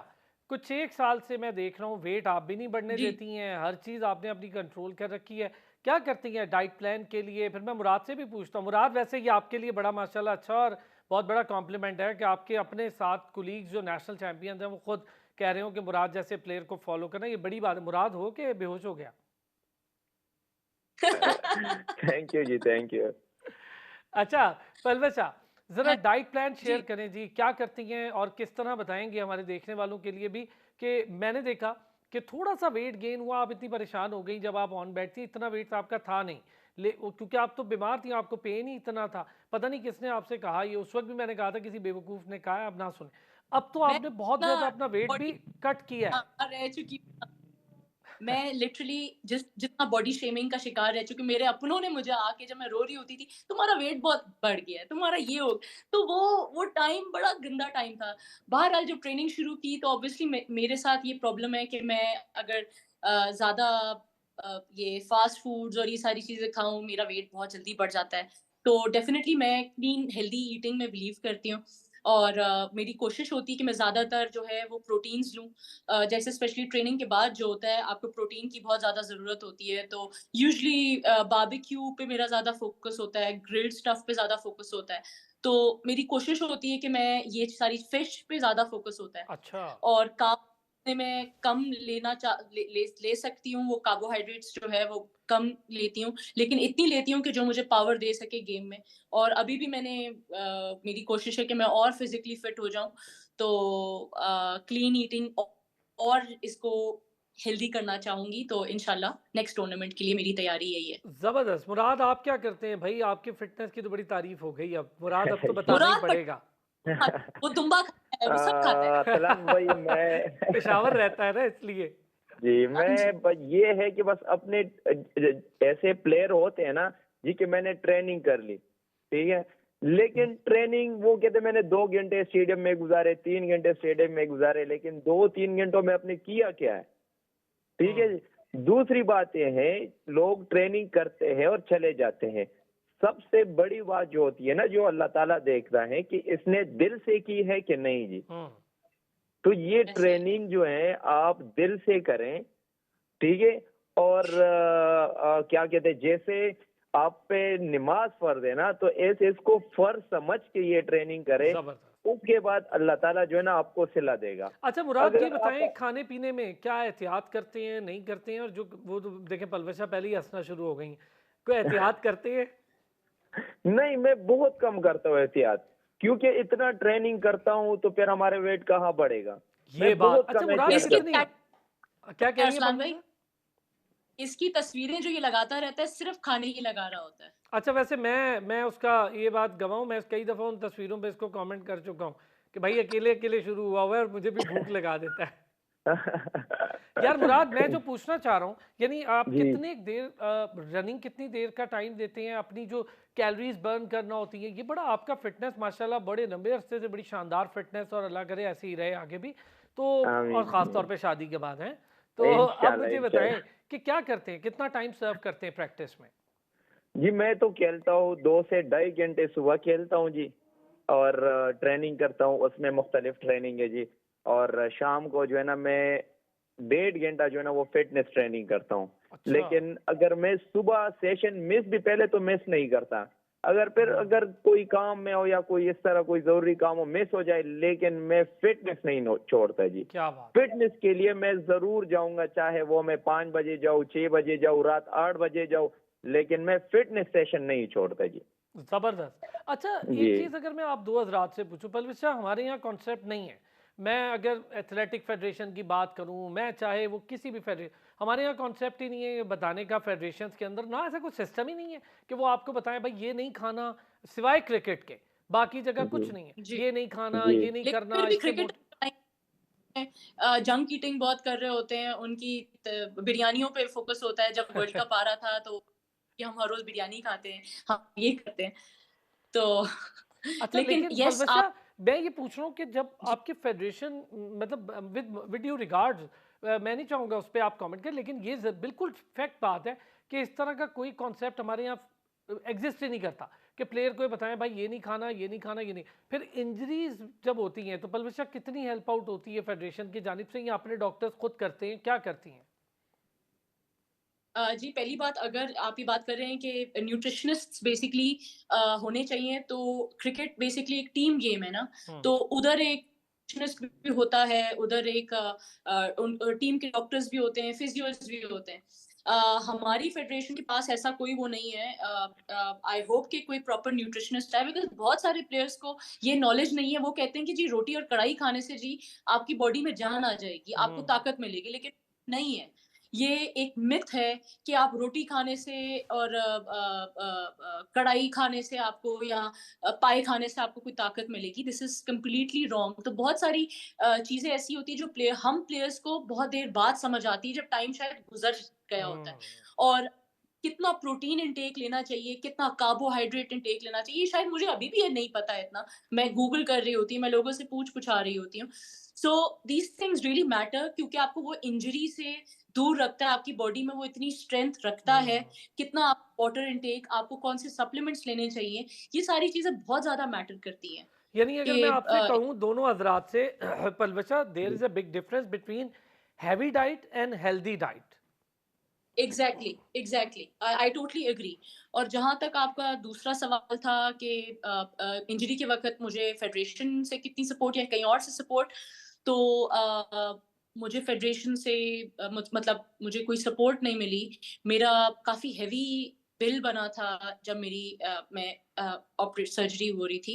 कुछ एक साल से मैं देख रहा हूँ वेट आप भी नहीं बढ़ने जी। देती हैं, हर चीज़ आपने अपनी कंट्रोल कर रखी है। क्या करती हैं डाइट प्लान के लिए? फिर मैं मुराद से भी पूछता हूँ। मुराद, वैसे ये आपके लिए बड़ा माशाल्लाह अच्छा और बहुत बड़ा कॉम्प्लीमेंट है कि आपके अपने साथ कुलीग्स जो नेशनल चैंपियंस हैं वो खुद कह रहे हो कि मुराद जैसे प्लेयर को फॉलो करना, ये बड़ी बात है। मुराद हो के बेहोश हो गया? Thank you ji, thank you. अच्छा, पलवशा, ज़रा हाँ डाइट प्लान शेयर जी। करें जी, क्या करती हैं और किस तरह बताएँगी हमारे देखने वालों के लिए भी कि मैंने देखा कि थोड़ा-सा वेट गेन हुआ, आप इतनी परेशान हो गई जब आप ऑन बेड थी, इतना वेट आपका था नहीं। क्योंकि आप तो बीमार थी, आपको पेन ही इतना था। पता नहीं किसने आपसे कहा ये, उस वक़्त भी मैंने कहा था किसी बेवकूफ़ ने कहा है, आप ना सुने। अब तो मैं आपने बहुत ना ज़्यादा अपना वेट भी बॉडी कट किया है। रह चुकी हूँ। मैं लिटरली जितना बॉडी शेमिंग का शिकार रह चुकी हूँ, मेरे अपनों ने मुझे आके जब मैं रो रही होती थी, तुम्हारा वेट बहुत बढ़ गया है, तुम्हारा ये हो, तो वो टाइम बड़ा गंदा टाइम था। बहरहाल जब ट्रेनिंग शुरू की तो ऑब्वियसली मेरे साथ ये प्रॉब्लम है कि मैं अगर ज़्यादा ये फास्ट फूड्स और ये सारी चीज़ें खाऊँ, मेरा वेट बहुत जल्दी बढ़ जाता है। तो डेफ़िनिटली मैं क्लीन हेल्दी ईटिंग में बिलीव करती हूँ और मेरी कोशिश होती है कि मैं ज़्यादातर जो है वो प्रोटीन्स लूँ। जैसे स्पेशली ट्रेनिंग के बाद जो होता है आपको प्रोटीन की बहुत ज़्यादा ज़रूरत होती है, तो यूजुअली बारबेक्यू पे मेरा ज़्यादा फ़ोकस होता है, ग्रिल्ड स्टफ़ पे ज़्यादा फ़ोकस होता है। तो मेरी कोशिश होती है कि मैं ये सारी फ़िश पे ज़्यादा फ़ोकस होता है अच्छा। और कार्ब में मैं कम लेना चा ले ले ले सकती हूँ, वो कार्बोहाइड्रेट्स जो है वो कम लेती हूँ, लेकिन इतनी लेती हूँ कि जो मुझे पावर दे सके गेम में। और अभी भी मेरी कोशिश है कि मैं और फिज़िकली फ़िट हो जाऊँ, तो क्लीन ईटिंग और इसको हेल्दी करना चाहूँगी, तो इंशाल्लाह नेक्स्ट टूर्नामेंट के लिए मेरी तैयारी यही है। ज़बरदस्त। मुराद, आप क्या करते हैं भई? आपकी फ़िटनेस की तो बड़ी तारीफ़ हो गई अब। मुराद, अब तो बताना ही मुराद पड़ेगा। वो दुम्बा खाता है, वो सब खाता है। सलाम भाई, मैं पेशावर रहता है ना इसलिए। जी, हाँ जी। मैं बस ये है कि बस अपने ऐसे प्लेयर होते हैं ना जी कि मैंने ट्रेनिंग कर ली, ठीक है? लेकिन ट्रेनिंग वो कहते हैं मैंने 2 घंटे स्टेडियम में गुज़ारे, 3 घंटे स्टेडियम में गुज़ारे, लेकिन 2-3 घंटों में आपने किया क्या है? ठीक है हुँ, जी। दूसरी बात ये है, लोग ट्रेनिंग करते हैं और चले जाते हैं। सबसे बड़ी बात जो होती है ना, जो अल्लाह ताला देखता है कि इसने दिल से की है कि नहीं जी। हुँ। तो ये ऐसे ट्रेनिंग जो है आप दिल से करें, ठीक है? और क्या कहते हैं, जैसे आप पे नमाज फ़र्ज़ है ना, तो ऐसे इसको फ़र्ज़ समझ के ये ट्रेनिंग करें, ज़बरदस्त। उसके बाद अल्लाह ताला जो है ना आपको सिला देगा। अच्छा मुराद, ये अगर बताएँ, आप खाने-पीने में क्या एहतियात करते हैं, नहीं करते हैं? और जो वो तो देखें पलवशा पहले ही हँसना शुरू हो गई हैं। कोई एहतियात करते हैं? नहीं, मैं बहुत कम करता हूँ एहतियात, क्योंकि इतना ट्रेनिंग करता हूँ तो फिर हमारे वेट कहाँ बढ़ेगा। ये मैं बात। बहुत अच्छा कम मुराद, एहतियात इसकी करता कितनी हूँ। क्या कह रही हैं अरसलान भाई, पलवशा? इसकी तस्वीरें जो ये लगाता रहता है, सिर्फ़ खाने की लगा रहा होता है। अच्छा, वैसे मैं उसका ये बात गवाह हूँ, मैं कई दफ़ा उन तस्वीरों पे इसको कमेंट कर चुका हूँ कि भाई अकेले-अकेले शुरू हुआ हुआ है और मुझे भी भूख लगा देता है। यार मुराद, मैं जो पूछना चाह रहा हूँ, यानी आप जी। कितनी देर रनिंग, कितनी देर का टाइम देते हैं अपनी जो कैलोरीज बर्न करना होती है? ये बड़ा आपका फिटनेस माशाल्लाह बड़े लंबे अरसे से बड़ी शानदार फिटनेस, और अल्लाह करे ऐसे ही रहे आगे भी। तो और आमीन, ख़ास तौर आमीन। पे शादी के बाद हैं। तो अब इंशाल्लाह, मुझे बताएं इंशाल्लाह। कि क्या करते हैं, कितना टाइम सर्व करते हैं प्रैक्टिस में? जी, मैं तो खेलता हूँ 2 से ढाई घंटे सुबह खेलता हूँ जी, और ट्रेनिंग करता हूँ, उसमें मुख्तलिफ ट्रेनिंग है जी। और शाम को जो है ना मैं 1.5 घंटा जो है ना वो फिटनेस ट्रेनिंग करता हूँ। अच्छा। लेकिन अगर मैं सुबह सेशन मिस भी पहले तो मिस नहीं करता। अगर कोई काम में हो या कोई इस तरह कोई ज़रूरी काम हो, मिस हो जाए, लेकिन मैं फिटनेस नहीं छोड़ता जी। क्या बात है। फिटनेस के लिए मैं ज़रूर जाऊँगा, चाहे वो मैं 5 बजे जाऊँ, 6 बजे जाऊँ, रात 8 बजे जाऊँ, लेकिन मैं फिटनेस सेशन नहीं छोड़ता जी। ज़बरदस्त। अच्छा, जी। एक चीज़ अगर मैं आप 2 हज़रात से पूछूँ, पलविशा, हमारे यहाँ कॉन्सेप्ट नहीं है। मैं अगर एथलेटिक फेडरेशन की बात करूँ, मैं चाहे वो किसी भी हमारे यहाँ कॉन्सेप्ट ही नहीं है ये बताने का फेडरेशंस के अंदर, ना ऐसा कोई सिस्टम ही नहीं है कि वो आपको बताएँ भाई ये नहीं खाना, सिवाय क्रिकेट के, बाकी जगह जी, कुछ नहीं है। जी, ये नहीं खाना, जी। ये नहीं लेकिन करना, फिर भी इससे क्रिकेट मोट जंक ईटिंग बहुत कर रहे होते हैं, उनकी बिरयानियों पे फोकस होता है। जब वर्ल्ड कप आ रहा था तो कि हम हर रोज बिरयानी खाते हैं, हम ये करते हैं। तो अच्छा, लेकिन लेकिन यस पलवशा, आप मैं ये पूछ रहा हूँ कि जब जी, आपके फेडरेशन, मतलब विद विद ड्यू रिगार्ड्स, मैं नहीं चाहूँगा उस पे आप कमेंट करें, लेकिन ये बिल्कुल फैक्ट बात है कि इस तरह का कोई कॉन्सेप्ट हमारे यहाँ एग्जिस्ट ही नहीं करता कि प्लेयर को ये बताएं भाई ये नहीं खाना, ये नहीं खाना, ये नहीं। फिर इंजरीज जब होती हैं तो पलवशा कितनी हेल्प आउट होती है फेडरेशन की जानिब से, या अपने डॉक्टर्स खुद करते हैं, क्या करती हैं? जी, पहली बात, अगर आप ये बात कर रहे हैं कि न्यूट्रिशनिस्ट्स बेसिकली होने चाहिए, तो क्रिकेट बेसिकली एक टीम गेम है ना, हम्म। तो उधर एक न्यूट्रिशनिस्ट भी होता है, उधर एक टीम के डॉक्टर्स भी होते हैं, फिजियोज भी होते हैं। हमारी फेडरेशन के पास ऐसा कोई वो नहीं है। आई होप कि कोई प्रॉपर न्यूट्रिशनिस्ट है, बिकॉज बहुत सारे प्लेयर्स को ये नॉलेज नहीं है। वो कहते हैं कि जी रोटी और कढ़ाई खाने से जी आपकी बॉडी में जान आ जाएगी, आपको हम्म। ताकत मिलेगी, लेकिन नहीं है। ये एक मिथ है कि आप रोटी खाने से और कढ़ाई खाने से आपको, या पाए खाने से आपको कोई ताकत मिलेगी। This is completely wrong. तो बहुत सारी चीजें ऐसी होती है जो हम प्लेयर्स को बहुत देर बाद समझ आती है, जब टाइम शायद गुजर गया होता है। हम्म। और कितना प्रोटीन इंटेक लेना चाहिए, कितना कार्बोहाइड्रेट इंटेक लेना चाहिए, शायद मुझे अभी भी ये नहीं पता है इतना। मैं गूगल कर रही होती हूँ, मैं लोगों से पूछ पुछा रही होती हूँ। So these things really matter, क्योंकि आपको वो इंजरी से दूर रखता है, आपकी बॉडी में वो इतनी स्ट्रेंथ रखता है। हम्म। कितना आप वाटर इनटेक, आपको कौन से सप्लीमेंट्स लेने चाहिए, ये सारी चीजें बहुत ज्यादा मैटर करती हैं। यानी अगर मैं आपसे कि कहूँ दोनों हजरात से Palwasha, there is a big difference between heavy diet and healthy diet. Exactly, exactly, I totally agree. और जहां तक आपका दूसरा सवाल था कि इंजरी के वक्त मुझे फेडरेशन से कितनी सपोर्ट या कहीं और से सपोर्ट, तो मुझे फेडरेशन से मतलब मुझे कोई सपोर्ट नहीं मिली। मेरा काफी हैवी बिल बना था जब मेरी मैं ऑपरेट सर्जरी हो रही थी।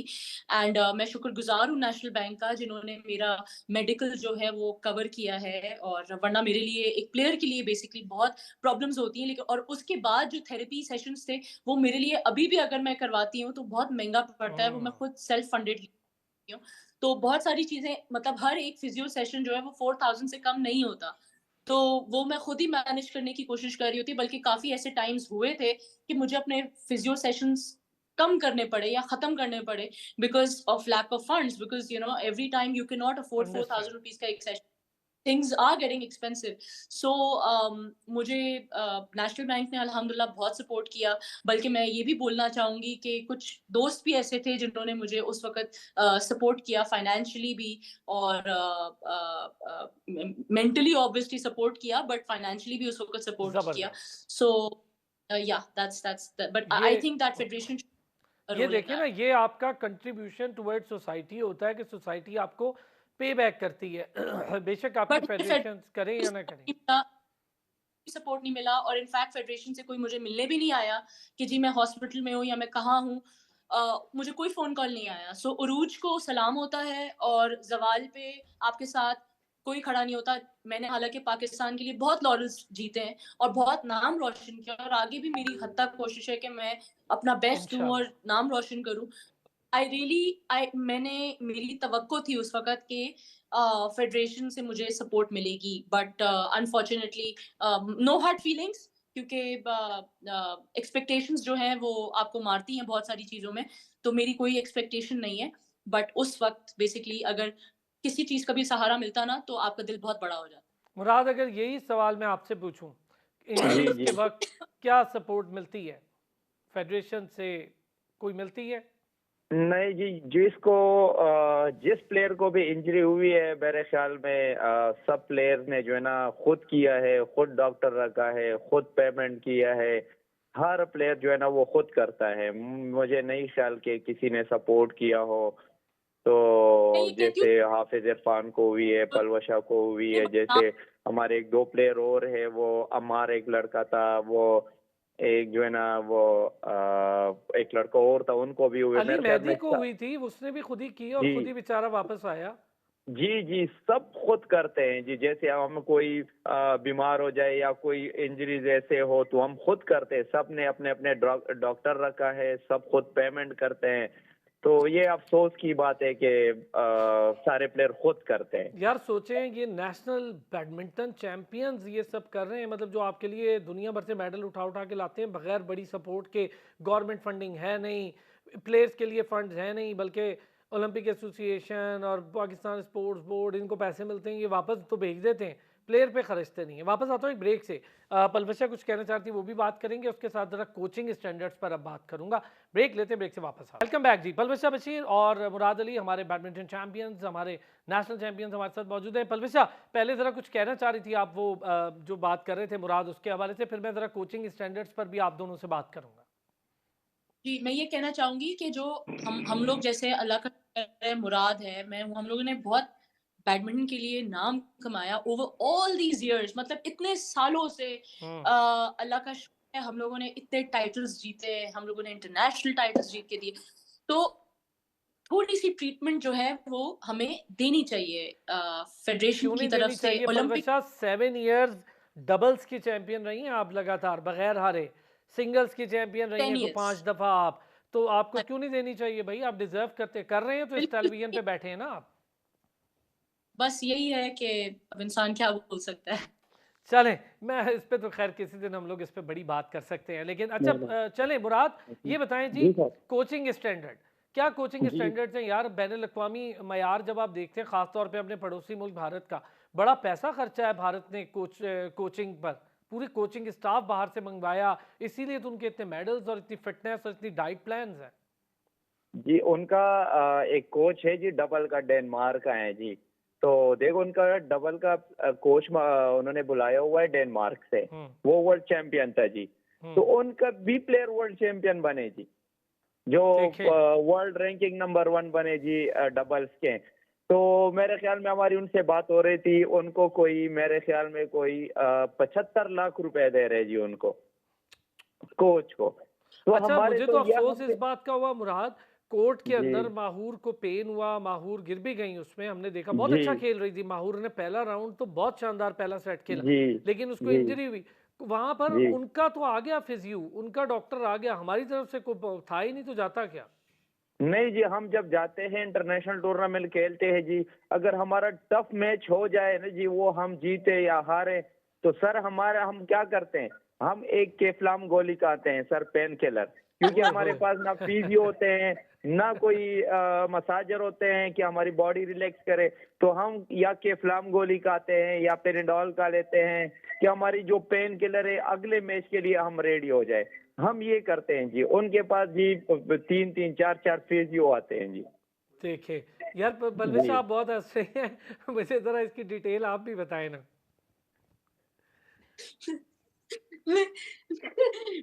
एंड मैं शुक्रगुजार हूँ नेशनल बैंक का, जिन्होंने मेरा मेडिकल जो है वो कवर किया है। और वरना मेरे लिए, एक प्लेयर के लिए बेसिकली बहुत प्रॉब्लम्स होती हैं। लेकिन और उसके बाद जो थेरेपी सेशंस थे, वो मेरे लिए अभी भी अगर मैं करवाती हूँ तो बहुत महंगा पड़ता है। वो मैं हम्म। खुद सेल्फ फंडेड हूँ। तो बहुत सारी चीजें, मतलब हर एक फिजियो सेशन जो है वो 4000 से कम नहीं होता। तो वो मैं खुद ही मैनेज करने की कोशिश कर रही होती, बल्कि काफी ऐसे टाइम्स हुए थे कि मुझे अपने फिजियो सेशंस कम करने पड़े या खत्म करने पड़े, because of lack of funds. Because you know every time you can not afford four understand. Thousand rupees का एक सेशन। Things are getting expensive. So मुझे नेशनल बैंक ने अल्हम्दुलिल्लाह बहुत सपोर्ट किया। बल्कि मैं ये भी बोलना चाहूंगी कि कुछ दोस्त भी ऐसे थे जिन्होंने मुझे उस वक्त सपोर्ट किया, फाइनेंशियली भी, और मेंटली ऑब्वियसली सपोर्ट किया, बट फाइनेंशियली भी उस वक्त सपोर्ट किया। जबरदस्त। सो या दैट्स बट ये आई थिंक दैट फेडरेशन ये रोल इन देखिए ना, दैट। ये आपका कंट्रीब्यूशन टुवर्ड सोसाइटी होता है कि सोसाइटी आपको पे बैक करती है बेशक आपकी बट फेडरेशन करें या ना करें। सपोर्ट नहीं मिला, और इनफैक्ट फेडरेशन से कोई मुझे मिलने भी नहीं आया कि जी मैं हॉस्पिटल में हूँ या मैं कहाँ हूँ। मुझे कोई फोन कॉल नहीं आया। सो उरूज को सलाम होता है, और जवाल पे आपके साथ कोई खड़ा नहीं होता। मैंने हालांकि पाकिस्तान के लिए बहुत लॉरेल्स जीते हैं और बहुत नाम रोशन किया, और आगे भी मेरी हद तक कोशिश है कि मैं अपना बेस्ट दूं और इंशाल्लाह। नाम रोशन करूं। आई रियली आई मैंने मेरी तवक्को थी उस वक्त के फेडरेशन से मुझे सपोर्ट मिलेगी, but unfortunately no hard feelings, क्योंकि एक्सपेक्टेशंस जो हैं वो आपको मारती हैं बहुत सारी चीजों में। तो मेरी कोई एक्सपेक्टेशन नहीं है। बट उस वक्त बेसिकली अगर किसी चीज का भी सहारा मिलता ना, तो आपका दिल बहुत बड़ा हो जाता। मुराद, अगर यही सवाल मैं आपसे पूछूं, जी इंजरीज जी। के वक्त क्या सपोर्ट मिलती है फेडरेशन से, कोई मिलती है? नहीं जी, जिस प्लेयर को भी इंजरी हुई है, मेरे ख्याल में सब प्लेयर ने जो है ना खुद किया है, खुद डॉक्टर रखा है, खुद पेमेंट किया है। हर प्लेयर जो है ना वो खुद करता है। मुझे नहीं ख्याल कि किसी ने सपोर्ट किया हो। तो मैं ये कहती जैसे हाफिज इरफान को हुई है, हूँ पलवशा को हुई ये है, बदनाम। जैसे हमारे एक दो प्लेयर और है, वो अमार एक लड़का था, वो एक जो है ना वो एक लड़का और था, उनको भी हुए अली मेरे ख्याल मेहदी में को हुई थी, उसने भी खुद ही की और खुद ही जी बेचारा वापस आया। जी जी, सब खुद करते हैं जी। जैसे हम कोई बीमार हो जाए या कोई इंजरी जैसे हो तो हम खुद करते हैं। सब ने अपने अपने डॉक्टर रखा है, सब खुद पेमेंट करते हैं। तो ये अफसोस की बात है कि सारे प्लेयर खुद करते हैं। यार सोचें, ये नेशनल बैडमिंटन चैंपियंस ये सब कर रहे हैं, मतलब जो आपके लिए दुनिया भर से मेडल उठा उठा के लाते हैं बगैर बड़ी सपोर्ट के। गवर्नमेंट फंडिंग है नहीं, प्लेयर्स के लिए फंड्स है नहीं, बल्कि ओलंपिक एसोसिएशन और पाकिस्तान स्पोर्ट्स बोर्ड इनको पैसे मिलते हैं, ये वापस तो भेज देते हैं। प्लेयर पे खर्चते नहीं है। वापस आता हूँ एक ब्रेक से। पलवशा कुछ कहना चाहती है, वो भी बात करेंगे, उसके साथ जरा कोचिंग स्टैंडर्ड्स पर अब बात करूंगा। ब्रेक लेते हैं, ब्रेक से वापस आ वेलकम बैक जी। पलवशा बशीर और मुराद अली हमारे बैडमिंटन चैंपियंस, हमारे नेशनल चैंपियंस हमारे साथ मौजूद हैं। पलवशा पहले जरा कुछ कहना चाह रही थी आप, वो जो बात कर रहे थे मुराद, उसके हवाले से, फिर मैं जरा कोचिंग स्टैंडर्ड्स पर भी आप दोनों से बात करूंगा। जी, मैं ये कहना चाहूँगी कि जो हम लोग जैसे अल्लाह का शुक्र है, मुराद है, मैं हूँ, हम लोगों ने बहुत बैडमिंटन के लिए नाम कमाया ओवर ऑल दीज़ इयर्स, मतलब इतने सालों से हम्म। अल्लाह का शुक्र है हम लोगों ने इतने टाइटल्स जीते, हम लोगों ने इंटरनेशनल टाइटल्स जीत के दिए। तो थोड़ी-सी ट्रीटमेंट जो है वो हमें देनी चाहिए फेडरेशन क्यों की नहीं तरफ देनी से चाहिए ओलंपिक पलवशा? 7 इयर्स डबल्स की चैंपियन रही हैं आप लगातार बगैर हारे, सिंगल्स की चैंपियन रही 10 हैं को इयर्स। 5 दफा आप, तो आपको हाँ, क्यों नहीं देनी चाहिए भाई? आप डिजर्व करते कर रहे हैं, तो इस बिल्कुल, टेलीविजन पे बैठे हैं ना आप। बस यही है कि अब इंसान क्या बोल सकता है। चलें, मैं इस पे तो खैर किसी दिन हम लोग इस पे बड़ी बात कर सकते हैं, लेकिन अच्छा, नहीं नहीं चलें मुराद, जी ये बताएं जी, जी सर कोचिंग स्टैंडर्ड, क्या कोचिंग जी स्टैंडर्ड्स हैं यार? बैनुल अक़वामी मयार जब आप देखते हैं, खासतौर पे अपने पड़ोसी मुल्क भारत का, बड़ा पैसा खर्चा है भारत ने कोचिंग पर, पूरी कोचिंग स्टाफ बाहर से मंगवाया, इसीलिए तो उनके इतने मेडल्स और इतनी फिटनेस और इतनी डाइट प्लान्स हैं। जी उनका एक कोच है जी, डबल का डेनमार्क का है जी। तो देखो उनका डबल का कोच उन्होंने बुलाया हुआ है डेनमार्क से। हम्म। वो वर्ल्ड चैंपियन था जी। तो हम्म। उनका भी प्लेयर वर्ल्ड चैंपियन बने जी, जो ठीक है। वर्ल्ड रैंकिंग नंबर 1 बने जी डबल्स के। तो मेरे ख्याल में हमारी उनसे बात हो रही थी, उनको कोई मेरे ख्याल में कोई 75 लाख रुपए दे रहे जी उनको, कोच को। तो अच्छा, हमारे मुझे तो तो ये अफ़सोस इस हमसे बात का हुआ मुराद, कोर्ट के जी अंदर माहूर को पेन हुआ, माहूर गिर भी गई उसमें, हमने देखा बहुत जी अच्छा खेल रही थी माहूर ने, पहला राउंड तो बहुत शानदार पहला सेट खेला, जी लेकिन उसको जी इंजरी हुई। वहां पर जी उनका तो आ गया फिजियो, उनका डॉक्टर आ गया, हमारी तरफ से कोई था ही नहीं, तो जाता क्या? नहीं जी, हम जब जाते हैं इंटरनेशनल टूर्नामेंट खेलते हैं जी, अगर हमारा टफ मैच हो जाए ना जी, वो हम जीते या हारे, तो सर हमारा हम क्या करते हैं, हम एक केफ्लाम गोली खाते हैं सर, पेन किलर। क्योंकि ओए हमारे होए। पास ना फिजियो होते हैं, ना कोई मसाजर होते हैं कि हमारी बॉडी रिलैक्स करे। तो हम या केफ्लाम गोली खाते हैं या पेनिडॉल खा लेते हैं कि हमारी जो पेन किलर है अगले मैच के लिए हम रेडी हो जाए। हम ये करते हैं जी। उनके पास जी 3-3 4-4 फिजियो आते हैं जी। देखे यार, बलविश जी आप बहुत हंस रहे हैं मुझे जरा इसकी डिटेल आप भी बताएं ना। मैं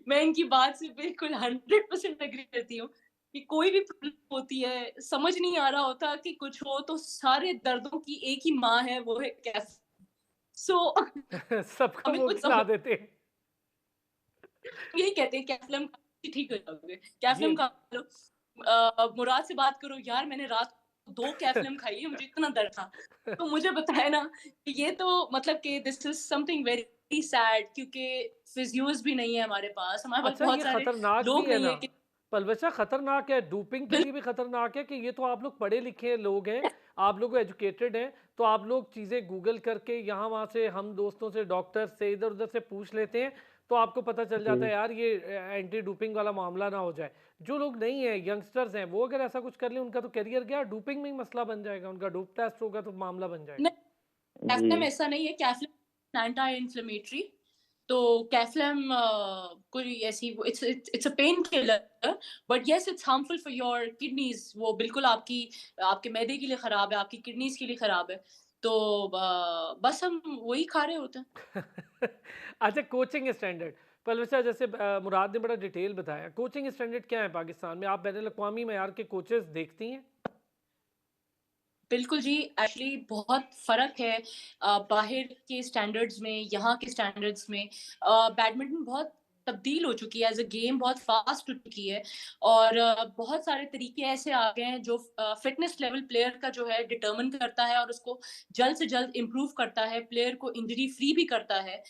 मैं इनकी बात से बिल्कुल 100% एग्री करती हूँ कि कोई भी प्रॉब्लम होती है, समझ नहीं आ रहा होता कि कुछ हो, तो सारे दर्दों की एक ही माँ है, वो है कैफ। सो सबको हमें वो कुछ खिला समझ देते हैं। यही कहते हैं कैफ्लम खा के ठीक हो जाओगे, जी। कैफ्लम खा लो। मुराद से बात करो, यार मैंने रात को 2 कैफ्लम खाई है, मुझे इतना दर्द था। तो मुझे बताया ना कि ये तो मतलब कि this is something very sad, क्योंकि फिजियोज भी नहीं है हमारे पास अच्छा, बहुत ये सारे खतरनाक भी लोग है नहीं ना, है कि पलवचा खतरनाक है, डोपिंग के बिल लिए भी खतरनाक है कि ये तो आप लोग पढ़े लिखे लोग हैं, आप लोग एजुकेटेड हैं, तो आप लोग चीज़ें गूगल करके यहाँ वहाँ से, हम दोस्तों से, डॉक्टर से, इधर उधर से पूछ लेते हैं, तो आपको पता चल जाता है जी यार ये एंटी डोपिंग वाला मामला ना हो जाए। जो लोग नहीं है, यंगस्टर्स हैं, वो अगर ऐसा कुछ कर ले, उनका तो करियर गया, डोपिंग में ही मसला बन जाएगा, उनका डोप टेस्ट होगा तो मामला बन जाएगा। नहीं, जी कैफ्लम ऐसा नहीं है, कैफ्लम एंटी इन्फ्लेमेटरी। तो कैफ्लम कोई ऐसी it's it's a pain killer, but yes it's harmful for your kidneys. वो बिल्कुल आपकी आपके मैदे के लिए खराब है, आपकी किडनीज के लिए खराब है। तो बस हम वही खा रहे होते हैं। अच्छा, कोचिंग स्टैंडर्ड, पलवचा जैसे मुराद ने बड़ा डिटेल बताया, कोचिंग स्टैंडर्ड क्या है पाकिस्तान में? आप बैनुल अक़वामी मयार के कोचेस देखती हैं? बिल्कुल जी, एक्चुअली बहुत फ़र्क है बाहर के स्टैंडर्ड्स में, यहाँ के स्टैंडर्ड्स में। बैडमिंटन बहुत तब्दील हो चुकी है, एज़ अ गेम बहुत फ़ास्ट हो चुकी है, और बहुत सारे तरीके ऐसे आ गए हैं जो फ़िटनेस लेवल प्लेयर का जो है डिटरमिन करता है और उसको जल्द से जल्द इम्प्रूव करता है, प्लेयर को इंजरी फ्री भी करता है।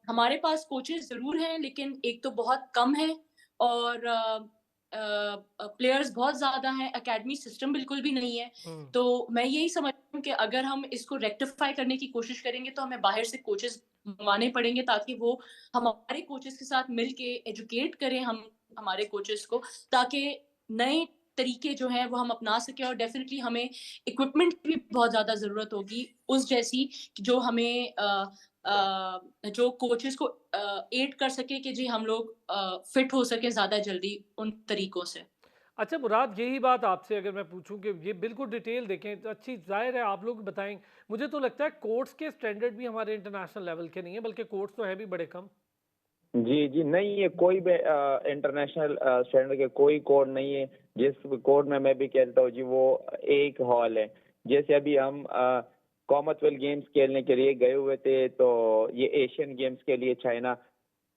हमारे पास कोचेज़ ज़रूर हैं, लेकिन एक तो बहुत कम है, और प्लेयर्स बहुत ज़्यादा हैं, एकेडमी सिस्टम बिल्कुल भी नहीं है। हम्म। तो मैं यही समझती हूँ कि अगर हम इसको रेक्टिफाई करने की कोशिश करेंगे, तो हमें बाहर से कोचेस मंगवाने पड़ेंगे, ताकि वो हमारे कोचेस के साथ मिल के एजुकेट करें हम हमारे कोचेस को, ताकि नए तरीके जो हैं वो हम अपना सकें, और डेफिनेटली हमें इक्विपमेंट की भी बहुत ज़्यादा ज़रूरत होगी उस जैसी, कि जो हमें जो कोचेस को एड कर सके कि जी हम लोग फिट हो सकें ज़्यादा जल्दी उन तरीकों से। अच्छा मुराद, यही बात आपसे अगर मैं पूछूं कि ये बिल्कुल डिटेल देखें तो अच्छी जाहिर है आप लोग बताएंगे। मुझे तो लगता है कोर्ट्स के स्टैंडर्ड भी हमारे इंटरनेशनल लेवल के नहीं है, बल्कि कोर्ट्स तो है भी बड़े कम। जी, जी, नहीं ये कोई भी इंटरनेशनल स्टैंडर्ड के कोई कोड नहीं है। जिस कोड में मैं भी खेलता हूँ जी वो एक हॉल है। जैसे अभी हम कॉमनवेल्थ गेम्स खेलने के लिए गए हुए थे तो ये एशियन गेम्स के लिए चाइना,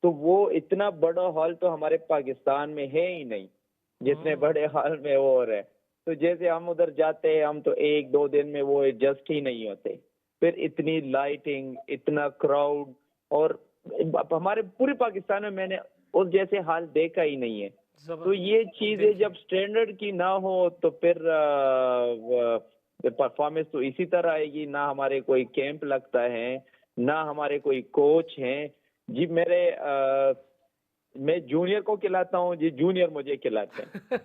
तो वो इतना बड़ा हॉल तो हमारे पाकिस्तान में है ही नहीं, जितने हम्म। बड़े हॉल में वो हो रहे हैं। तो जैसे हम उधर जाते हैं हम तो 1-2 दिन में वो एडजस्ट ही नहीं होते। फिर इतनी लाइटिंग, इतना क्राउड, और हमारे पूरे पाकिस्तान में मैंने उस जैसे हाल देखा ही नहीं है। तो जबरदस्त। ये चीजें देखिए, जब स्टैंडर्ड की ना हो तो फिर परफॉर्मेंस तो इसी तरह आएगी। ना हमारे कोई कैंप लगता है, ना हमारे कोई कोच हैं। जी मैं जूनियर को खिलाता हूँ जी, जूनियर मुझे खिलाते हैं। यार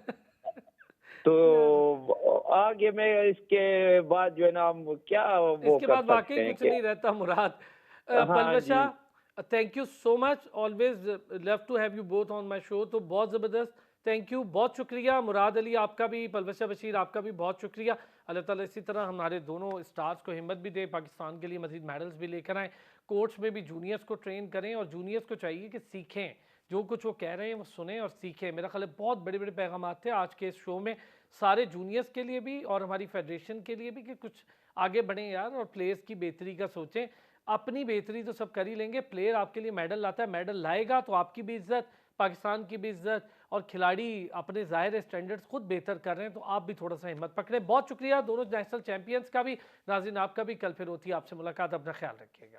तो आगे मैं इसके बाद जो है ना हम क्या वो इसके कर बाद वाकई सकते हैं कुछ कि नहीं रहता मुराद। हाँ पलवशा, जी। Thank you so much, always love to have you both on my show. तो बहुत ज़बरदस्त, थैंक यू, बहुत शुक्रिया मुराद अली आपका भी, पलवशा बशीर आपका भी बहुत शुक्रिया। अल्लाह ताला इसी तरह हमारे दोनों स्टार्स को हिम्मत भी दे, पाकिस्तान के लिए मजीद मेडल्स भी लेकर आएँ। कोर्ट्स में भी जूनियर्स को ट्रेन करें, और जूनियर्स को चाहिए कि सीखें, जो कुछ वो कह रहे हैं वो सुने और सीखें। मेरा ख्याल है बहुत बड़े बड़े पैगाम थे आज के इस शो में, सारे जूनियर्स के लिए भी और हमारी फेडरेशन के लिए भी, कि कुछ आगे बढ़ें यार और प्लेयर्स की बेहतरी का सोचें। अपनी बेहतरी तो सब कर ही लेंगे, प्लेयर आपके लिए मेडल लाता है, मेडल लाएगा तो आपकी भी इज्जत, पाकिस्तान की भी इज्जत, और खिलाड़ी अपने ज़ाहिर स्टैंडर्ड्स खुद बेहतर कर रहे हैं तो आप भी थोड़ा सा हिम्मत पकड़ें। बहुत शुक्रिया दोनों नेशनल चैंपियंस का भी। नाज़रीन आपका भी, कल फिर होती है आपसे मुलाकात, अपना ख्याल रखिएगा।